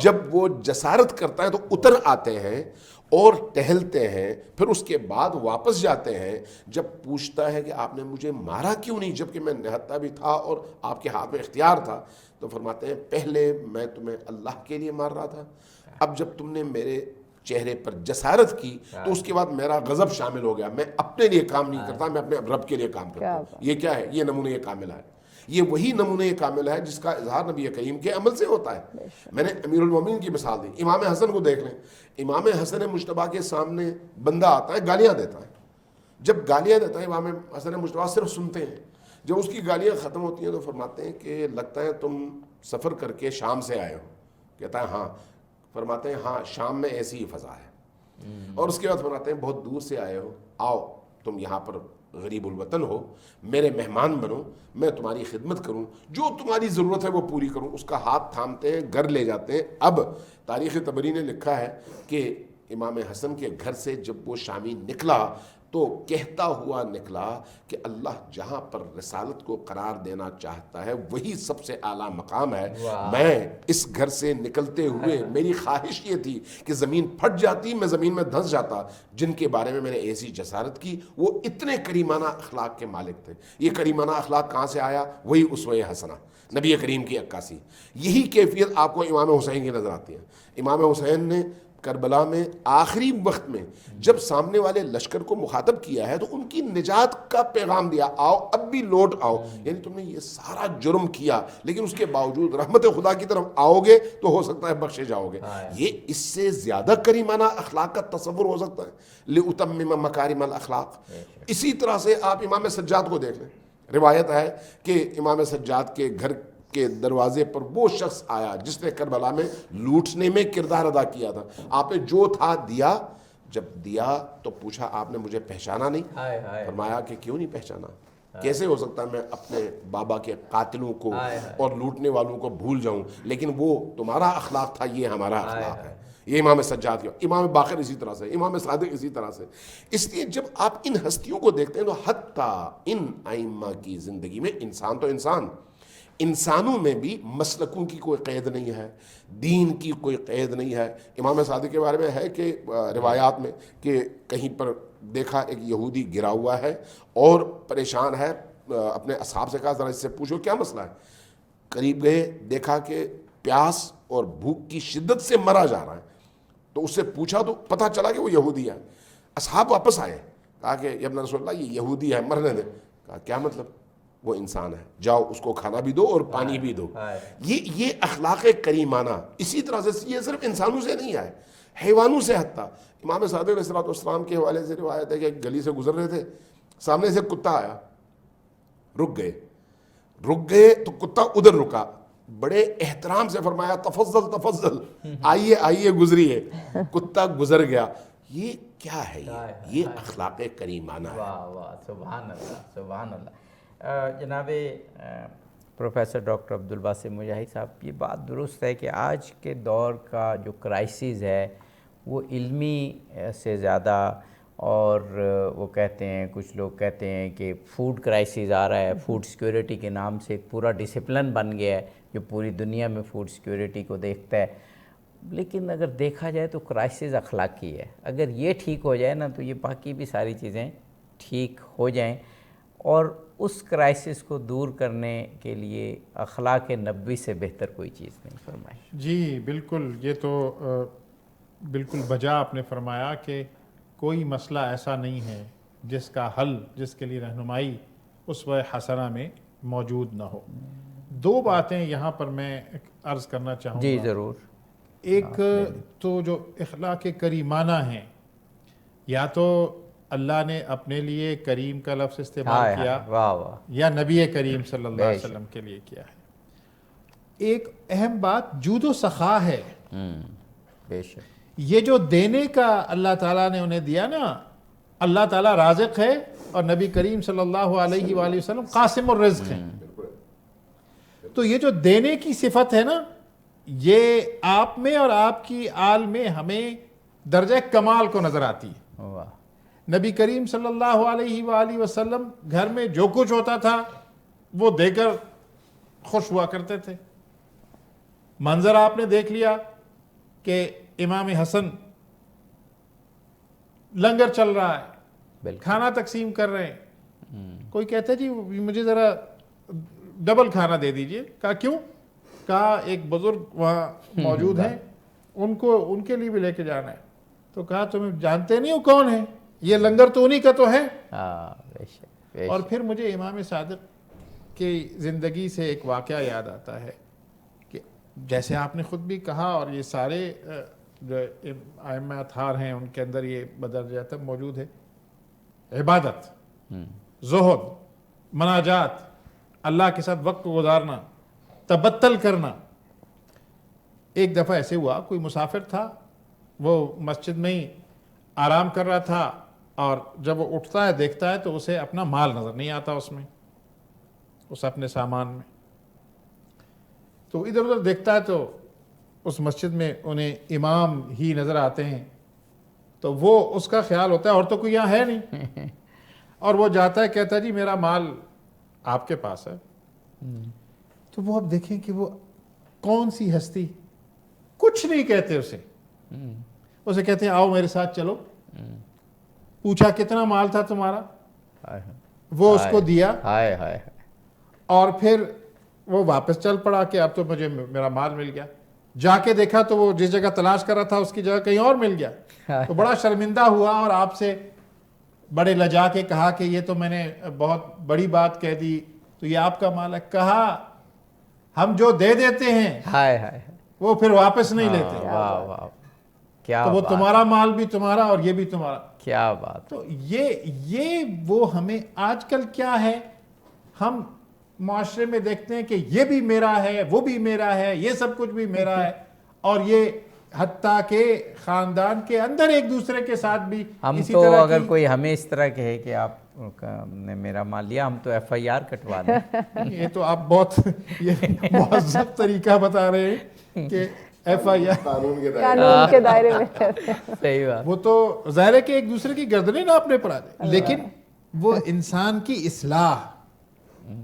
جب وہ جسارت کرتا ہے تو اتر آتے ہیں اور ٹہلتے ہیں، پھر اس کے بعد واپس جاتے ہیں۔ جب پوچھتا ہے کہ آپ نے مجھے مارا کیوں نہیں جبکہ میں نہتا بھی تھا اور آپ کے ہاتھ میں اختیار تھا، تو فرماتے ہیں پہلے میں تمہیں اللہ کے لیے مار رہا تھا، اب جب تم نے میرے چہرے پر جسارت کی تو اس کے بعد میرا غضب شامل ہو گیا، میں اپنے لیے کام نہیں کرتا، میں اپنے رب کے لیے کام کرتا ہوں۔ یہ کیا ہے؟ یہ نمونہ کامل ہے، یہ وہی نمونہ کامل ہے جس کا اظہار نبی کریم کے عمل سے ہوتا ہے۔ میں نے امیر المومنین کی مثال دی، امام حسن کو دیکھ لیں۔ امام حسن مجتبیٰ کے سامنے بندہ آتا ہے، گالیاں دیتا ہے، جب گالیاں دیتا ہے امام حسن مجتبیٰ صرف سنتے ہیں، جب اس کی گالیاں ختم ہوتی ہیں تو فرماتے ہیں کہ لگتا ہے تم سفر کر کے شام سے آئے ہو، کہتا ہے ہاں، فرماتے ہیں ہاں شام میں ایسی ہی فضا ہے، اور اس کے بعد فرماتے ہیں بہت دور سے آئے ہو، آؤ تم یہاں پر غریب الوطن ہو, میرے مہمان بنو, میں تمہاری خدمت کروں, جو تمہاری ضرورت ہے وہ پوری کروں. اس کا ہاتھ تھامتے ہیں, گھر لے جاتے ہیں. اب تاریخ طبری نے لکھا ہے کہ امام حسن کے گھر سے جب وہ شامی نکلا تو کہتا ہوا نکلا کہ اللہ جہاں پر رسالت کو قرار دینا چاہتا ہے وہی سب سے اعلیٰ مقام ہے. میں اس گھر سے نکلتے ہوئے میری خواہش یہ تھی کہ زمین پھٹ جاتی, میں زمین میں دھنس جاتا. جن کے بارے میں نے ایسی جسارت کی وہ اتنے کریمانہ اخلاق کے مالک تھے. یہ کریمانہ اخلاق کہاں سے آیا؟ وہی اسوہ حسنہ, نبی کریم کی عکاسی. یہی کیفیت آپ کو امام حسین کی نظر آتی ہے. امام حسین نے کربلا میں آخری وقت میں جب سامنے والے لشکر کو مخاطب کیا ہے تو ان کی نجات کا پیغام دیا, آؤ اب بھی لوٹ آؤ. یعنی تم نے یہ سارا جرم کیا لیکن اس کے باوجود رحمت خدا کی طرف آؤ گے تو ہو سکتا ہے بخشے جاؤ گے. یہ اس سے زیادہ کریمانہ اخلاق کا تصور ہو سکتا ہے؟ لِأُتَمِّمَ مَكَارِمَ الْأَخْلَاق. اسی طرح سے آپ امام سجاد کو دیکھ لیں. روایت ہے کہ امام سجاد کے گھر کے دروازے پر وہ شخص آیا جس نے کربلا میں لوٹنے میں کردار ادا کیا تھا. آپ نے جو تھا دیا. جب دیا تو پوچھا آپ نے مجھے پہچانا نہیں؟ فرمایا کہ کیوں نہیں پہچانا, کیسے ہو سکتا ہے میں اپنے بابا کے قاتلوں کو اور لوٹنے والوں کو بھول جاؤں, لیکن وہ تمہارا اخلاق تھا, یہ ہمارا اخلاق ہے. یہ امام سجاد کیا. امام باقر اسی طرح سے, امام صادق اسی طرح سے. اس لیے جب آپ ان ہستیوں کو دیکھتے ہیں تو حتیٰ ان ائمہ کی زندگی میں انسان تو انسان, انسانوں میں بھی مسلکوں کی کوئی قید نہیں ہے, دین کی کوئی قید نہیں ہے. امام صادق کے بارے میں ہے کہ روایات میں کہ کہیں پر دیکھا ایک یہودی گرا ہوا ہے اور پریشان ہے, اپنے اصحاب سے کہا ذرا اس سے پوچھو کیا مسئلہ ہے. قریب گئے, دیکھا کہ پیاس اور بھوک کی شدت سے مرا جا رہا ہے. تو اس سے پوچھا تو پتہ چلا کہ وہ یہودی ہے. اصحاب واپس آئے, کہا کہ یا ابن رسول اللہ یہ یہودی ہے, مرنے دے. کہا کیا مطلب؟ وہ انسان ہے, جاؤ اس کو کھانا بھی دو اور پانی بھی دو. یہ اخلاق کریمانہ اسی طرح سے, یہ صرف انسانوں سے نہیں آئے, حیوانوں سے. حتیٰ امام صادق علیہ السلام کے حوالے سے روایت ہے کہ ایک گلی سے گزر رہے تھے, سامنے سے کتا آیا, رک گئے تو کتا ادھر رکا, بڑے احترام سے فرمایا تفضل تفضل, آئیے آئیے گزریے. کتا گزر گیا. یہ کیا ہے؟ یہ اخلاق کریمانہ ہے. واہ واہ, سبحان اللہ سبحان اللہ. جناب پروفیسر ڈاکٹر عبدالباسط مجاہد صاحب, یہ بات درست ہے کہ آج کے دور کا جو کرائسس ہے وہ علمی سے زیادہ, اور وہ کہتے ہیں, کچھ لوگ کہتے ہیں کہ فوڈ کرائسس آ رہا ہے. فوڈ سیکیورٹی کے نام سے ایک پورا ڈسپلن بن گیا ہے جو پوری دنیا میں فوڈ سیکیورٹی کو دیکھتا ہے. لیکن اگر دیکھا جائے تو کرائسس اخلاقی ہے. اگر یہ ٹھیک ہو جائے نا تو یہ باقی بھی ساری چیزیں ٹھیک ہو جائیں. اور اس کرائسس کو دور کرنے کے لیے اخلاق نبوی سے بہتر کوئی چیز نہیں. فرمائیں. جی بالکل, یہ تو بالکل بجا آپ نے فرمایا کہ کوئی مسئلہ ایسا نہیں ہے جس کا حل, جس کے لیے رہنمائی اسوہ حسنہ میں موجود نہ ہو. دو باتیں یہاں پر میں عرض کرنا چاہوں گا. جی ضرور. ایک تو جو اخلاق کریمانہ ہیں, یا تو اللہ نے اپنے لیے کریم کا لفظ استعمال کیا, واہ واہ, یا نبی کریم صلی اللہ علیہ وسلم کے لیے کیا ہے. ایک اہم بات جود و سخا ہے. بے شک. یہ جو دینے کا اللہ تعالیٰ نے انہیں دیا نا, اللہ تعالیٰ رازق ہے اور نبی کریم صلی اللہ علیہ وآلہ وسلم قاسم الرزق ہیں. تو یہ جو دینے کی صفت ہے نا, یہ آپ میں اور آپ کی آل میں ہمیں درجہ کمال کو نظر آتی ہے. واہ. نبی کریم صلی اللہ علیہ وآلہ وسلم گھر میں جو کچھ ہوتا تھا وہ دے کر خوش ہوا کرتے تھے. منظر آپ نے دیکھ لیا کہ امام حسن لنگر چل رہا ہے, کھانا تقسیم کر رہے ہیں. کوئی کہتا ہے جی مجھے ذرا ڈبل کھانا دے دیجئے. کہا کیوں؟ کہا ایک بزرگ وہاں موجود ہیں, ان کے لیے بھی لے کے جانا ہے. تو کہا تمہیں جانتے نہیں ہو کون ہے, یہ لنگر تو انہی کا تو ہے. اور پھر مجھے امام صادق کی زندگی سے ایک واقعہ یاد آتا ہے کہ جیسے آپ نے خود بھی کہا, اور یہ سارے جو ائمہ اطہار ہیں ان کے اندر یہ بدرجہ تک موجود ہے, عبادت, زہد, مناجات, اللہ کے ساتھ وقت گزارنا, تبتل کرنا. ایک دفعہ ایسے ہوا, کوئی مسافر تھا, وہ مسجد میں ہی آرام کر رہا تھا, اور جب وہ اٹھتا ہے دیکھتا ہے تو اسے اپنا مال نظر نہیں آتا اس میں، اس اپنے سامان میں. تو ادھر ادھر دیکھتا ہے تو اس مسجد میں انہیں امام ہی نظر آتے ہیں، تو وہ اس کا خیال ہوتا ہے اور تو کوئی یہاں ہے نہیں، اور وہ جاتا ہے کہتا ہے جی میرا مال آپ کے پاس ہے. تو وہ اب دیکھیں کہ وہ کون سی ہستی، کچھ نہیں کہتے اسے کہتے ہیں آؤ میرے ساتھ چلو. پوچھا کتنا مال تھا تمہارا، وہ اس کو دیا، ہائے ہائے اور پھر وہ واپس چل پڑا کہ اب تو مجھے میرا مال مل گیا. جا کے دیکھا تو وہ جس جگہ تلاش کر رہا تھا اس کی جگہ کہیں اور مل گیا. تو بڑا شرمندہ ہوا اور آپ سے بڑے لجا کے کہا کہ یہ تو میں نے بہت بڑی بات کہہ دی، تو یہ آپ کا مال ہے. کہا ہم جو دے دیتے ہیں ہائے ہائے وہ پھر واپس نہیں لیتے، واہ واہ کیا تو وہ بات، تمہارا مال بھی تمہارا اور یہ بھی تمہارا. کیا بات. تو یہ وہ ہمیں آج کل کیا ہے، ہم معاشرے میں دیکھتے ہیں کہ یہ بھی میرا ہے، وہ بھی میرا ہے، یہ سب کچھ بھی میرا ہے، اور یہ حتیٰ کہ خاندان کے اندر ایک دوسرے کے ساتھ بھی ہم اسی تو طرح اگر کوئی ہمیں اس طرح کہے کہ آپ نے میرا مال لیا، ہم تو FIR کٹوا دیں. یہ تو آپ بہت یہ مہذب طریقہ بتا رہے ہیں کہ FIR، قانون کے قانون کے دائرے میں. صحیح بات. وہ تو ظاہر ہے کہ ایک دوسرے کی گردنیں ناپنے پڑا دے، لیکن وہ انسان کی اصلاح،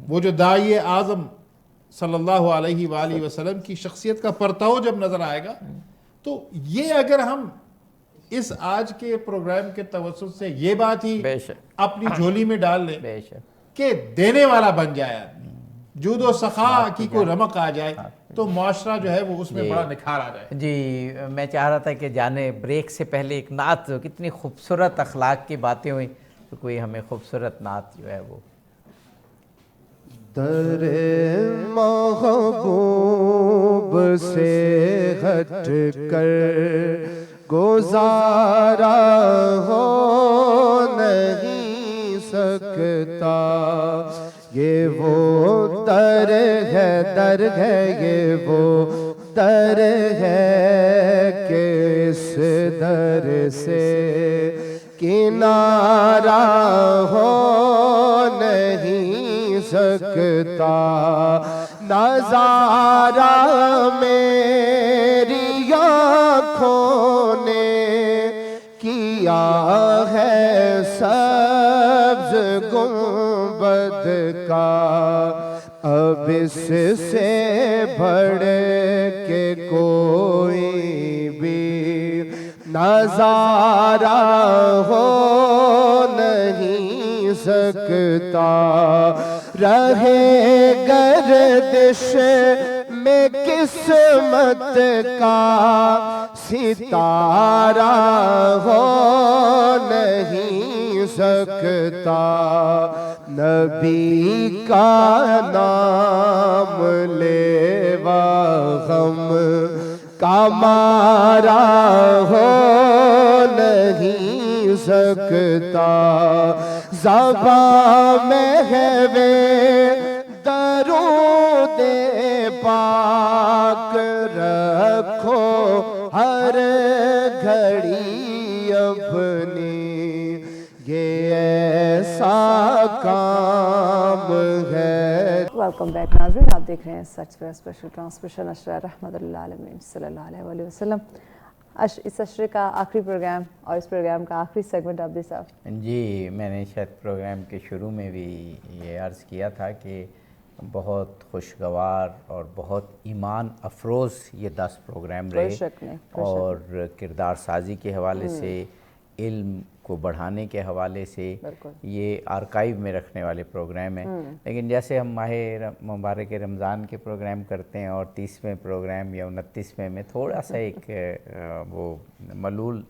وہ جو داعی اعظم صلی اللہ علیہ وآلہ وسلم کی شخصیت کا پرتاؤ جب نظر آئے گا، تو یہ اگر ہم اس آج کے پروگرام کے توسط سے یہ بات ہی بے شک اپنی جھولی میں ڈال لیں بے شک. کہ دینے والا بن جائے آدمی، جود و سخا کی کوئی رمق آ جائے، تو معاشرہ جو ہے وہ اس میں بڑا نکھار آ جائے. جی میں چاہ رہا تھا کہ جانے بریک سے پہلے ایک نعت، کتنی خوبصورت اخلاق کی باتیں ہوئیں، تو کوئی ہمیں خوبصورت نعت جو ہے وہ. در محبوب سے ہٹ کر گزارا ہو نہیں سکتا، یہ وہ در ہے یہ وہ در ہے کہ اس در سے کنارہ ہو نہیں سکتا. نظارہ میری آنکھوں نے کیا ہے سبز گنبد کا، اب اس سے بڑھ کے کوئی بھی نظارہ ہو نہیں سکتا. رہے گردش میں قسمت کا ستارہ ہو نہیں سکتا. نبی کا نام لیوا غم کا مارا ہو نہیں سکتا. زباں میں ہے وے درود پاک رکھو ہر گھڑی اپنی، یہ ایسا کام ہے. ویلکم بیک ناظرین، آپ دیکھ رہے ہیں سچ پہ اسپیشل ٹرانسمیشن اشرا رحمت اللہ علیہ صلی اللہ علیہ وآلہ وسلم. اس اشرے کا آخری پروگرام اور اس پروگرام کا آخری سیگمنٹ عبدی صاحب. جی میں نے شاید پروگرام کے شروع میں بھی یہ عرض کیا تھا کہ بہت خوشگوار اور بہت ایمان افروز یہ 10 پروگرام رہے، اور کردار سازی کے حوالے سے، علم کو بڑھانے کے حوالے سے یہ آرکائیو میں رکھنے والے پروگرام ہیں. لیکن جیسے ہم ماہ مبارک رمضان کے پروگرام کرتے ہیں اور 30ویں پروگرام یا 29ویں میں تھوڑا سا ایک وہ ملول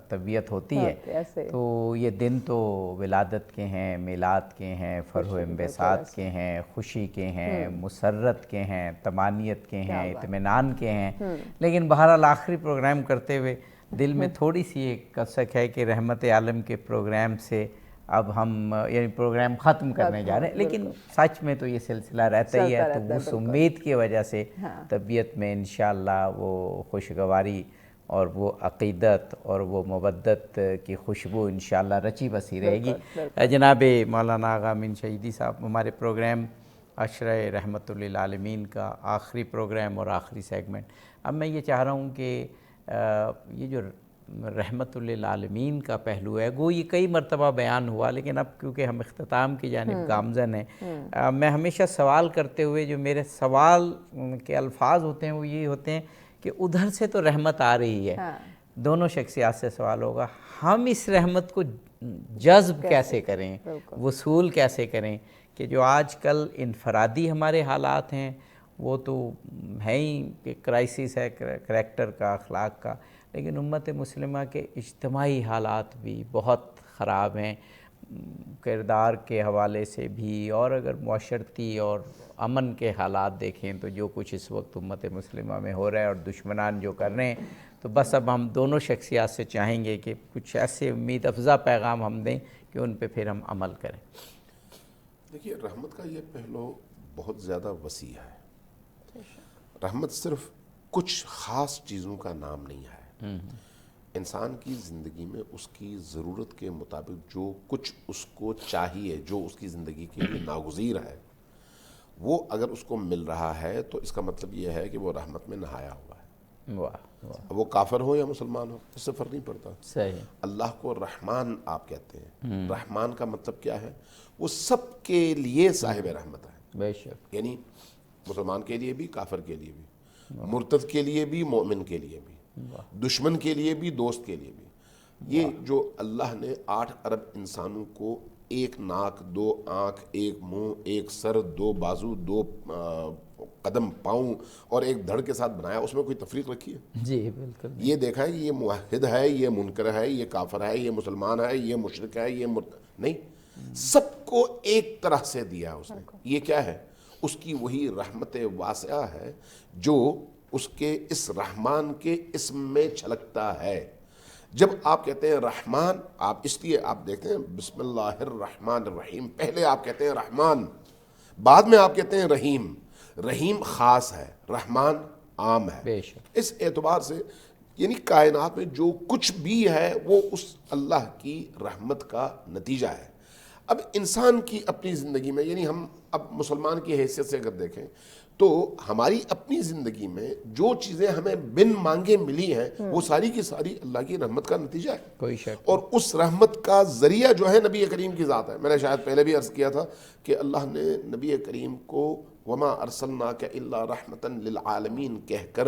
طبیعت ہوتی ہے، تو یہ دن تو ولادت کے ہیں، میلاد کے ہیں، فرح و انبساط کے ہیں، خوشی کے ہیں، مسرت کے ہیں، تمانیت کے ہیں، اطمینان کے ہیں. لیکن بہرحال آخری پروگرام کرتے ہوئے دل میں تھوڑی سی ایک کسک ہے کہ رحمت عالم کے پروگرام سے اب ہم یعنی پروگرام ختم کرنے جا رہے ہیں، لیکن سچ میں تو یہ سلسلہ رہتا ہی ہے. تو اس امید کی وجہ سے طبیعت میں انشاءاللہ وہ خوشگواری اور وہ عقیدت اور وہ مودت کی خوشبو انشاءاللہ رچی بسی رہے گی۔ جناب مولانا آغا امین شہیدی صاحب، ہمارے پروگرام عشرہ رحمت للعالمین کا آخری پروگرام اور آخری سیگمنٹ، اب میں یہ چاہ رہا ہوں کہ یہ جو رحمت للعالمین کا پہلو ہے، وہ یہ کئی مرتبہ بیان ہوا، لیکن اب کیونکہ ہم اختتام کی جانب گامزن ہیں، میں ہمیشہ سوال کرتے ہوئے جو میرے سوال کے الفاظ ہوتے ہیں وہ یہ ہوتے ہیں کہ ادھر سے تو رحمت آ رہی ہے، دونوں شخصیات سے سوال ہوگا ہم اس رحمت کو جذب کیسے کریں، وصول کیسے کریں، کہ جو آج کل انفرادی ہمارے حالات ہیں وہ تو ہے ہی کہ کرائسس ہے کریکٹر کا، اخلاق کا، لیکن امت مسلمہ کے اجتماعی حالات بھی بہت خراب ہیں، کردار کے حوالے سے بھی، اور اگر معاشرتی اور امن کے حالات دیکھیں تو جو کچھ اس وقت امت مسلمہ میں ہو رہا ہے اور دشمنان جو کر رہے ہیں، تو بس اب ہم دونوں شخصیات سے چاہیں گے کہ کچھ ایسے امید افزا پیغام ہم دیں کہ ان پہ پھر ہم عمل کریں۔ دیکھیے، رحمت کا یہ پہلو بہت زیادہ وسیع ہے۔ رحمت صرف کچھ خاص چیزوں کا نام نہیں ہے۔ انسان کی زندگی میں اس کی ضرورت کے مطابق جو کچھ اس کو چاہیے، جو اس کی زندگی کے لیے ناگزیر ہے، وہ اگر اس کو مل رہا ہے تو اس کا مطلب یہ ہے کہ وہ رحمت میں نہایا ہوا ہے۔ واہ، وہ کافر ہو یا مسلمان ہو، اس سے فرق نہیں پڑتا۔ صحیح۔ اللہ کو رحمان آپ کہتے ہیں۔ رحمان کا مطلب کیا ہے؟ وہ سب کے لیے صاحب رحمت ہے، بے شک، یعنی مسلمان کے لیے بھی، کافر کے لیے بھی، مرتد کے لیے بھی، مومن کے لیے بھی، دشمن کے لیے بھی، دوست کے لیے بھی۔ یہ جو اللہ نے 8 ارب انسانوں کو 1 ناک، 2 آنکھ، 1 منہ، 1 سر، 2 بازو، 2 قدم پاؤں اور 1 دھڑ کے ساتھ بنایا، اس میں کوئی تفریق رکھی ہے؟ جی بالکل، یہ دیکھا ہے کہ یہ موحد ہے، یہ منکر ہے، یہ کافر ہے، یہ مسلمان ہے، یہ مشرک ہے، یہ نہیں، سب کو ایک طرح سے دیا اس نے۔ یہ کیا ہے؟ اس کی وہی رحمت واسعہ ہے جو اس کے اس رحمان کے اسم میں چھلکتا ہے۔ جب آپ کہتے ہیں رحمان، آپ اس لیے آپ دیکھتے ہیں بسم اللہ الرحمن الرحیم، پہلے آپ کہتے ہیں رحمان، بعد میں آپ کہتے ہیں رحیم۔ رحیم خاص ہے، رحمان عام ہے۔ بے شک، اس اعتبار سے یعنی کائنات میں جو کچھ بھی ہے وہ اس اللہ کی رحمت کا نتیجہ ہے۔ اب انسان کی اپنی زندگی میں، یعنی ہم اب مسلمان کی حیثیت سے اگر دیکھیں تو ہماری اپنی زندگی میں جو چیزیں ہمیں بن مانگے ملی ہیں وہ ساری کی ساری اللہ کی رحمت کا نتیجہ ہے، کوئی شک، اور اس رحمت کا ذریعہ جو ہے نبی کریم کی ذات ہے۔ میں نے شاید پہلے بھی عرض کیا تھا کہ اللہ نے نبی کریم کو وما ارسلناک الا رحمتا للعالمین کہہ کر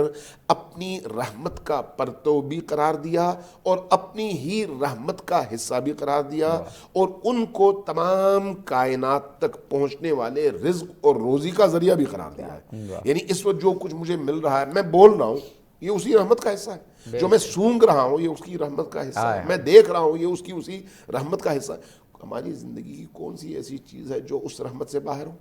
اپنی رحمت کا پرتو بھی قرار دیا اور اپنی ہی رحمت کا حصہ بھی قرار دیا، اور ان کو تمام کائنات تک پہنچنے والے رزق اور روزی کا ذریعہ بھی قرار دیا ہے۔ یعنی اس وقت جو کچھ مجھے مل رہا ہے، میں بول رہا ہوں، یہ اسی رحمت کا حصہ ہے۔ جو میں سونگ رہا ہوں یہ اس کی رحمت کا حصہ ہے۔ میں دیکھ رہا ہوں یہ اس کی اسی رحمت کا حصہ ہے۔ ہماری زندگی کی کون سی ایسی چیز ہے جو اس رحمت سے باہر ہو؟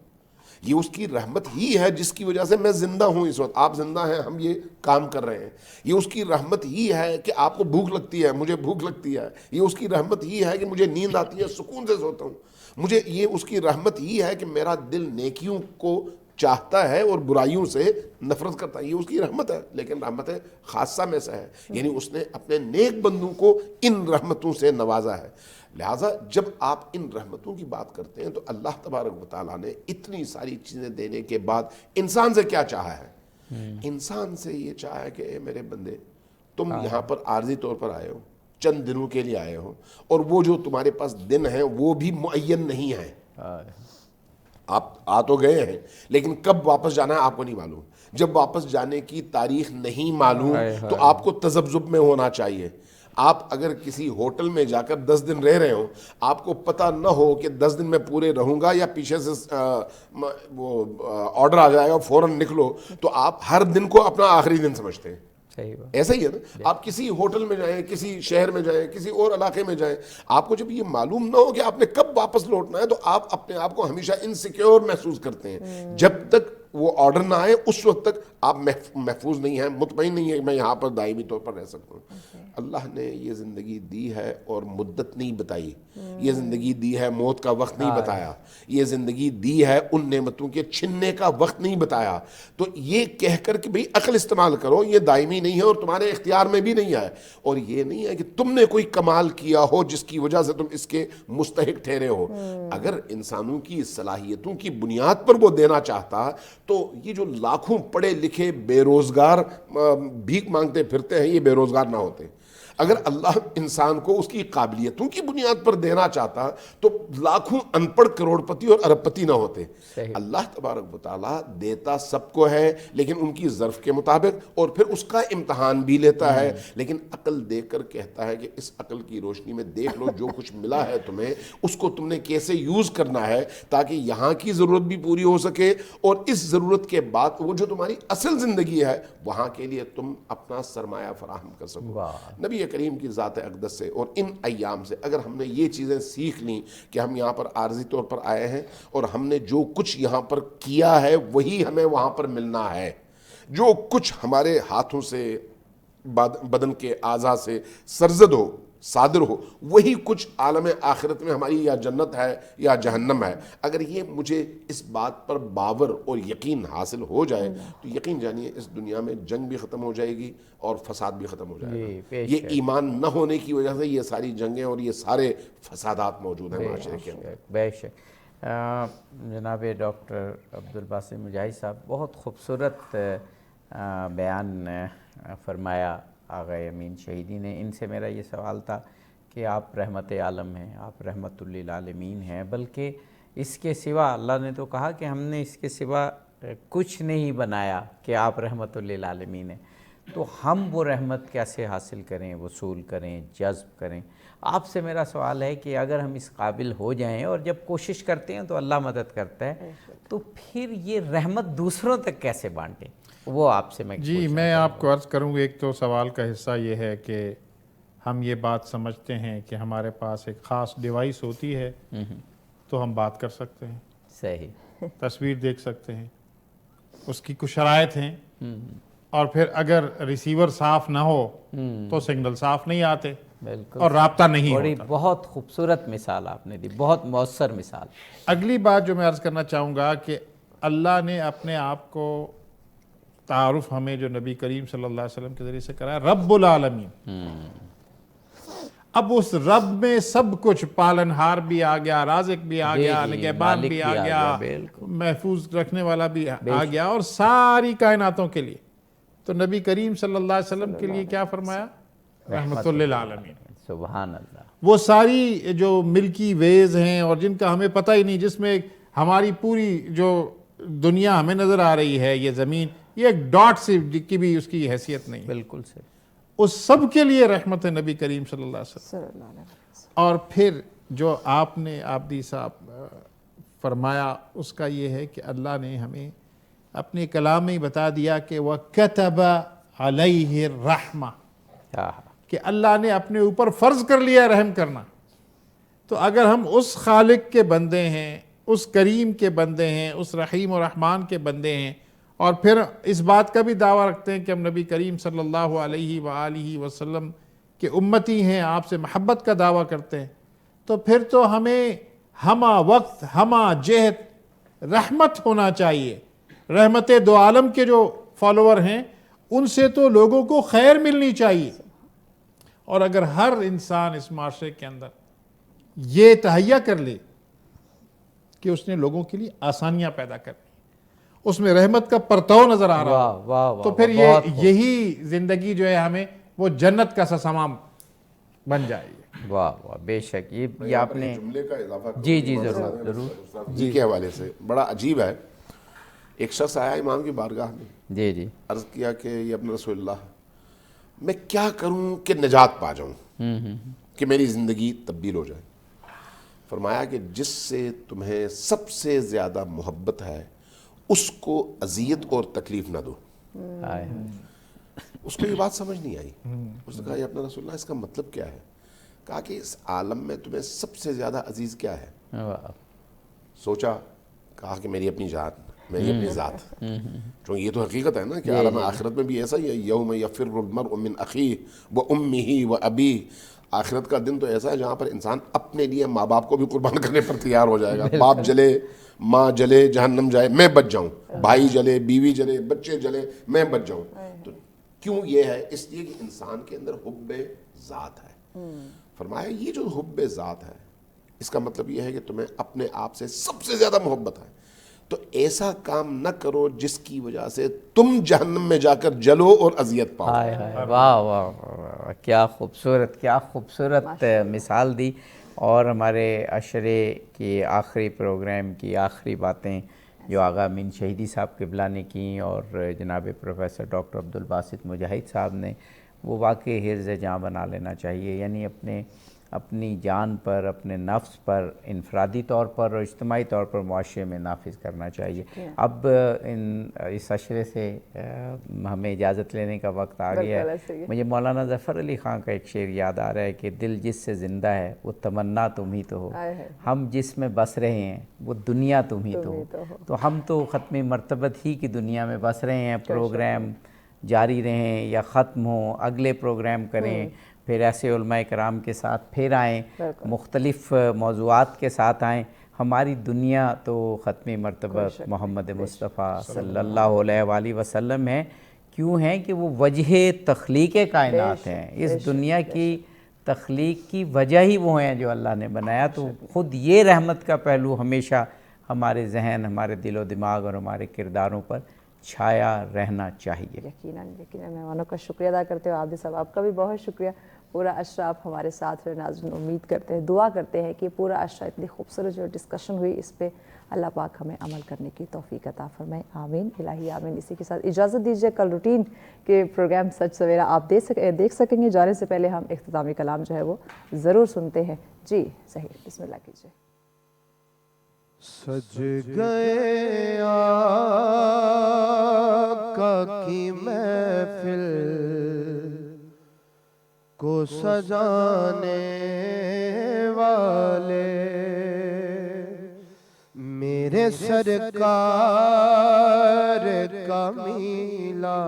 یہ اس کی رحمت ہی ہے جس کی وجہ سے میں زندہ ہوں اس وقت، آپ زندہ ہیں، ہم یہ کام کر رہے ہیں۔ یہ اس کی رحمت ہی ہے کہ آپ کو بھوک لگتی ہے، مجھے بھوک لگتی ہے۔ یہ اس کی رحمت ہی ہے کہ مجھے نیند آتی ہے، سکون سے سوتا ہوں۔ مجھے یہ اس کی رحمت ہی ہے کہ میرا دل نیکیوں کو چاہتا ہے اور برائیوں سے نفرت کرتا ہے۔ یہ اس کی رحمت ہے، لیکن رحمت خاصہ میں سے ہے، یعنی اس نے اپنے نیک بندوں کو ان رحمتوں سے نوازا ہے۔ لہٰذا جب آپ ان رحمتوں کی بات کرتے ہیں تو اللہ تبارک و تعالیٰ نے اتنی ساری چیزیں دینے کے بعد انسان سے کیا چاہا ہے؟ انسان سے یہ چاہا ہے کہ اے میرے بندے، تم یہاں پر عارضی طور پر آئے ہو، چند دنوں کے لیے آئے ہو، اور وہ جو تمہارے پاس دن ہیں وہ بھی معین نہیں ہیں۔ آپ آ تو گئے ہیں لیکن کب واپس جانا ہے آپ کو نہیں معلوم۔ جب واپس جانے کی تاریخ نہیں معلوم تو آپ کو تذبذب میں ہونا چاہیے۔ آپ اگر کسی ہوٹل میں جا کر 10 دن رہ رہے ہو، آپ کو پتہ نہ ہو کہ 10 دن میں پورے رہوں گا یا پیچھے سے وہ آرڈر آ جائے گا فوراً نکلو، تو آپ ہر دن کو اپنا آخری دن سمجھتے ہیں۔ ایسا ہی ہے نا، آپ کسی ہوٹل میں جائیں، کسی شہر میں جائیں، کسی اور علاقے میں جائیں، آپ کو جب یہ معلوم نہ ہو کہ آپ نے کب واپس لوٹنا ہے تو آپ اپنے آپ کو ہمیشہ انسیکیور محسوس کرتے ہیں۔ جب تک وہ آرڈر نہ آئے اس وقت تک آپ محفوظ نہیں ہیں، مطمئن نہیں ہے کہ میں یہاں پر دائمی طور پر رہ سکتا ہوں. اللہ نے یہ زندگی دی ہے اور مدت نہیں بتائی، یہ زندگی دی ہے موت کا وقت نہیں بتایا، یہ زندگی دی ہے ان نعمتوں کے چھننے کا وقت نہیں بتایا. تو یہ کہہ کر کہ بھئی عقل استعمال کرو، یہ دائمی نہیں ہے اور تمہارے اختیار میں بھی نہیں ہے، اور یہ نہیں ہے کہ تم نے کوئی کمال کیا ہو جس کی وجہ سے تم اس کے مستحق ٹھہرے ہو. اگر انسانوں کی صلاحیتوں کی بنیاد پر وہ دینا چاہتا تو یہ جو لاکھوں پڑھے لکھے بے روزگار بھیک مانگتے پھرتے ہیں یہ بے روزگار نہ ہوتے. اگر اللہ انسان کو اس کی قابلیتوں کی بنیاد پر دینا چاہتا تو لاکھوں ان پڑھ کروڑ پتی اور ارب پتی نہ ہوتے. اللہ تبارک و تعالیٰ دیتا سب کو ہے لیکن ان کی ظرف کے مطابق، اور پھر اس کا امتحان بھی لیتا ہے، لیکن عقل دے کر کہتا ہے کہ اس عقل کی روشنی میں دیکھ لو جو کچھ ملا ہے تمہیں اس کو تم نے کیسے یوز کرنا ہے تاکہ یہاں کی ضرورت بھی پوری ہو سکے، اور اس ضرورت کے بعد وہ جو تمہاری اصل زندگی ہے وہاں کے لیے تم اپنا سرمایہ فراہم کر سکو. نبی کریم کی ذات اقدس سے اور ان ایام سے اگر ہم نے یہ چیزیں سیکھ لیں کہ ہم یہاں پر عارضی طور پر آئے ہیں اور ہم نے جو کچھ یہاں پر کیا ہے وہی ہمیں وہاں پر ملنا ہے، جو کچھ ہمارے ہاتھوں سے بدن کے اعضاء سے سرزد ہو صادر ہو وہی کچھ عالم آخرت میں ہماری یا جنت ہے یا جہنم ہے. اگر یہ مجھے اس بات پر باور اور یقین حاصل ہو جائے تو یقین جانیے اس دنیا میں جنگ بھی ختم ہو جائے گی اور فساد بھی ختم ہو جائے گا. یہ ایمان نہ ہونے کی وجہ سے یہ ساری جنگیں اور یہ سارے فسادات موجود ہیں معاشرے کے اندر. بے شک. جناب ڈاکٹر عبدالباسط مجاہد صاحب بہت خوبصورت بیان فرمایا آغا امین شہیدی نے. ان سے میرا یہ سوال تھا کہ آپ رحمت عالم ہیں، آپ رحمت للعالمین ہیں، بلکہ اس کے سوا اللہ نے تو کہا کہ ہم نے اس کے سوا کچھ نہیں بنایا کہ آپ رحمت للعالمین ہیں. تو ہم وہ رحمت کیسے حاصل کریں، وصول کریں، جذب کریں؟ آپ سے میرا سوال ہے کہ اگر ہم اس قابل ہو جائیں اور جب کوشش کرتے ہیں تو اللہ مدد کرتا ہے، تو پھر یہ رحمت دوسروں تک کیسے بانٹیں؟ وہ آپ سے میں آپ کو عرض کروں گا. ایک تو سوال کا حصہ یہ ہے کہ ہم یہ بات سمجھتے ہیں کہ ہمارے پاس ایک خاص ڈیوائس ہوتی ہے تو ہم بات کر سکتے ہیں، صحیح، تصویر دیکھ سکتے ہیں، اس کی کچھ شرائط ہیں، اور پھر اگر ریسیور صاف نہ ہو تو سگنل صاف نہیں آتے بالکل، اور رابطہ نہیں ہوتا. بہت خوبصورت مثال آپ نے دی، بہت مؤثر مثال. اگلی بات جو میں عرض کرنا چاہوں گا کہ اللہ نے اپنے آپ کو تعارف ہمیں جو نبی کریم صلی اللہ علیہ وسلم کے ذریعے سے کرایا رب العالمین. اب اس رب میں سب کچھ، پالنہار بھی آ گیا، رازق بھی آ گیا، نگہبان بھی آ گیا، محفوظ رکھنے والا بھی آ گیا، اور ساری کائناتوں کے لیے. تو نبی کریم صلی اللہ علیہ وسلم کے لیے کیا فرمایا؟ رحمت للعالمین. سبحان اللہ. وہ ساری جو ملکی ویز ہیں اور جن کا ہمیں پتہ ہی نہیں، جس میں ہماری پوری جو دنیا ہمیں نظر آ رہی ہے، یہ زمین، یہ ایک ڈاٹ سے کی بھی اس کی حیثیت نہیں. بالکل سے اس سب کے لیے رحمت ہے نبی کریم صلی اللہ علیہ وسلم. اور پھر جو آپ نے عابدی صاحب فرمایا اس کا یہ ہے کہ اللہ نے ہمیں اپنے کلام میں ہی بتا دیا کہ وَكَتَبَ عَلَيْهِ الرَّحْمَةِ، کہ اللہ نے اپنے اوپر فرض کر لیا رحم کرنا. تو اگر ہم اس خالق کے بندے ہیں، اس کریم کے بندے ہیں، اس رحیم و رحمان کے بندے ہیں، اور پھر اس بات کا بھی دعویٰ رکھتے ہیں کہ ہم نبی کریم صلی اللہ علیہ وآلہ وسلم کے امتی ہیں، آپ سے محبت کا دعویٰ کرتے ہیں، تو پھر تو ہمیں ہمہ وقت ہمہ جہت رحمت ہونا چاہیے. رحمت دو عالم کے جو فالوور ہیں ان سے تو لوگوں کو خیر ملنی چاہیے. اور اگر ہر انسان اس معاشرے کے اندر یہ تہیہ کر لے کہ اس نے لوگوں کے لیے آسانیاں پیدا کرنی، اس میں رحمت کا پرتو نظر آ رہا، تو پھر یہی زندگی جو ہے ہمیں وہ جنت کا سسامام بن جائے گی. واہ واہ، بے شک. یہ آپ نے جملے کا اضافہ جی ضرور جی کے حوالے سے بڑا عجیب ہے. ایک شخص آیا امام کی بارگاہ میں، جی عرض کیا کہ یہ اپنا رسول اللہ، میں کیا کروں کہ نجات پا جاؤں، کہ میری زندگی تبدیل ہو جائے. فرمایا کہ جس سے تمہیں سب سے زیادہ محبت ہے اس کو اذیت اور تکلیف نہ دو. اس کو یہ بات سمجھ نہیں آئی. اس نے کہا یہ اپنا رسول اللہ اس کا مطلب کیا ہے؟ کہا کہ اس عالم میں تمہیں سب سے زیادہ عزیز کیا ہے؟ سوچا، کہا کہ میری اپنی جان. میری اپنی ذات. چونکہ یہ تو حقیقت ہے نا کہ عالم آخرت میں بھی ایسا ہی ہے, یوم یفر المرء من اخیہ وامہ وابیہ. آخرت کا دن تو ایسا ہے جہاں پر انسان اپنے لیے ماں باپ کو بھی قربان کرنے پر تیار ہو جائے گا. باپ جلے, ماں جلے, جہنم جائے, میں بچ جاؤں. بھائی جلے, بیوی جلے, بچے جلے, میں بچ جاؤں. تو کیوں یہ ہے؟ اس لیے کہ انسان کے اندر حب ذات ہے. فرمایا یہ جو حب ذات ہے اس کا مطلب یہ ہے کہ تمہیں اپنے آپ سے سب سے زیادہ محبت ہے. تو ایسا کام نہ کرو جس کی وجہ سے تم جہنم میں جا کر جلو اور اذیت پاؤ. ہائے ہائے, واہ واہ واہ, کیا خوبصورت, کیا خوبصورت مثال دی. اور ہمارے عشرے کی آخری پروگرام کی آخری باتیں جو آغا امین شہیدی صاحب قبلہ نے کیں اور جناب پروفیسر ڈاکٹر عبدالباسط مجاہد صاحب نے, وہ واقعی حرز جاں بنا لینا چاہیے. یعنی اپنی جان پر, اپنے نفس پر, انفرادی طور پر اور اجتماعی طور پر معاشرے میں نافذ کرنا چاہیے. اب اس عشرے سے ہمیں اجازت لینے کا وقت آ گیا ہے. مجھے مولانا ظفر علی خان کا ایک شعر یاد آ رہا ہے کہ دل جس سے زندہ ہے وہ تمنا تم ہی تو ہو, ہم جس میں بس رہے ہیں وہ دنیا تم ہی تو ہو. تو ہم تو ختم مرتبت ہی کی دنیا میں بس رہے ہیں. پروگرام جاری رہیں یا ختم ہوں, اگلے پروگرام کریں, پھر ایسے علماء کرام کے ساتھ پھر آئیں, مختلف موضوعات کے ساتھ آئیں. ہماری دنیا تو ختم مرتبت محمد مصطفیٰ صلی اللہ علیہ وآلہ وسلم ہے. کیوں ہیں کہ وہ وجہ تخلیق کائنات ہیں. اس دنیا کی تخلیق کی وجہ ہی وہ ہیں جو اللہ نے بنایا. تو خود یہ رحمت کا پہلو ہمیشہ ہمارے ذہن, ہمارے دل و دماغ اور ہمارے کرداروں پر چھایا رہنا چاہیے. یقیناً مہمانوں کا شکریہ ادا کرتے ہو. عابد صاحب آپ کا بھی بہت شکریہ. پورا عشرہ آپ ہمارے ساتھ رہے. ناظرین امید کرتے ہیں, دعا کرتے ہیں کہ پورا عشرہ اتنی خوبصورت جو ڈسکشن ہوئی اس پہ اللہ پاک ہمیں عمل کرنے کی توفیق عطا فرمائے. آمین الہی آمین. اسی کے ساتھ اجازت دیجیے, کل روٹین کے پروگرام سچ سویرا آپ دیکھ سکیں گے. جانے سے پہلے ہم اختتامی کلام جو ہے وہ ضرور سنتے ہیں. جی صحیح, بسم اللہ کیجیے. سج گئے آقا کی محفل کو سجانے والے, میرے سرکار کا میلاد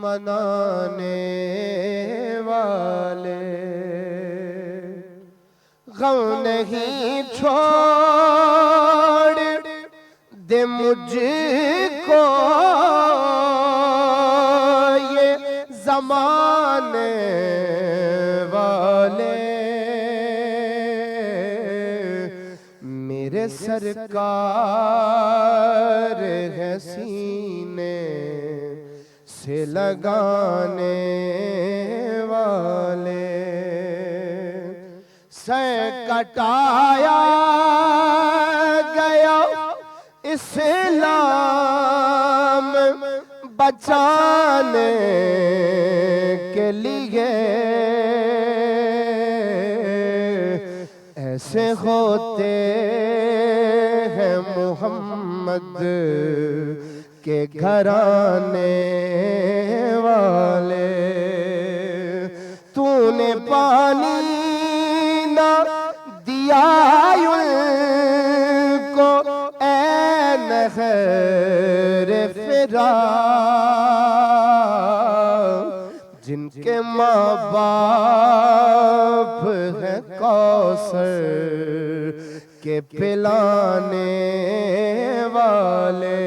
منانے والے, غم نہیں چھوڑ دے مجھ کو یہ زمانے والے, میرے سرکار ہے سینے سے لگانے والے. سے کٹایا گیا اسلام بچانے کے لیے, ایسے ہوتے ہیں محمد کے گھرانے والے. تو نے پانی نہ دیا ان کو اے نہر فراق, جن کے ماں باپ ہیں کوثر کے پلانے والے.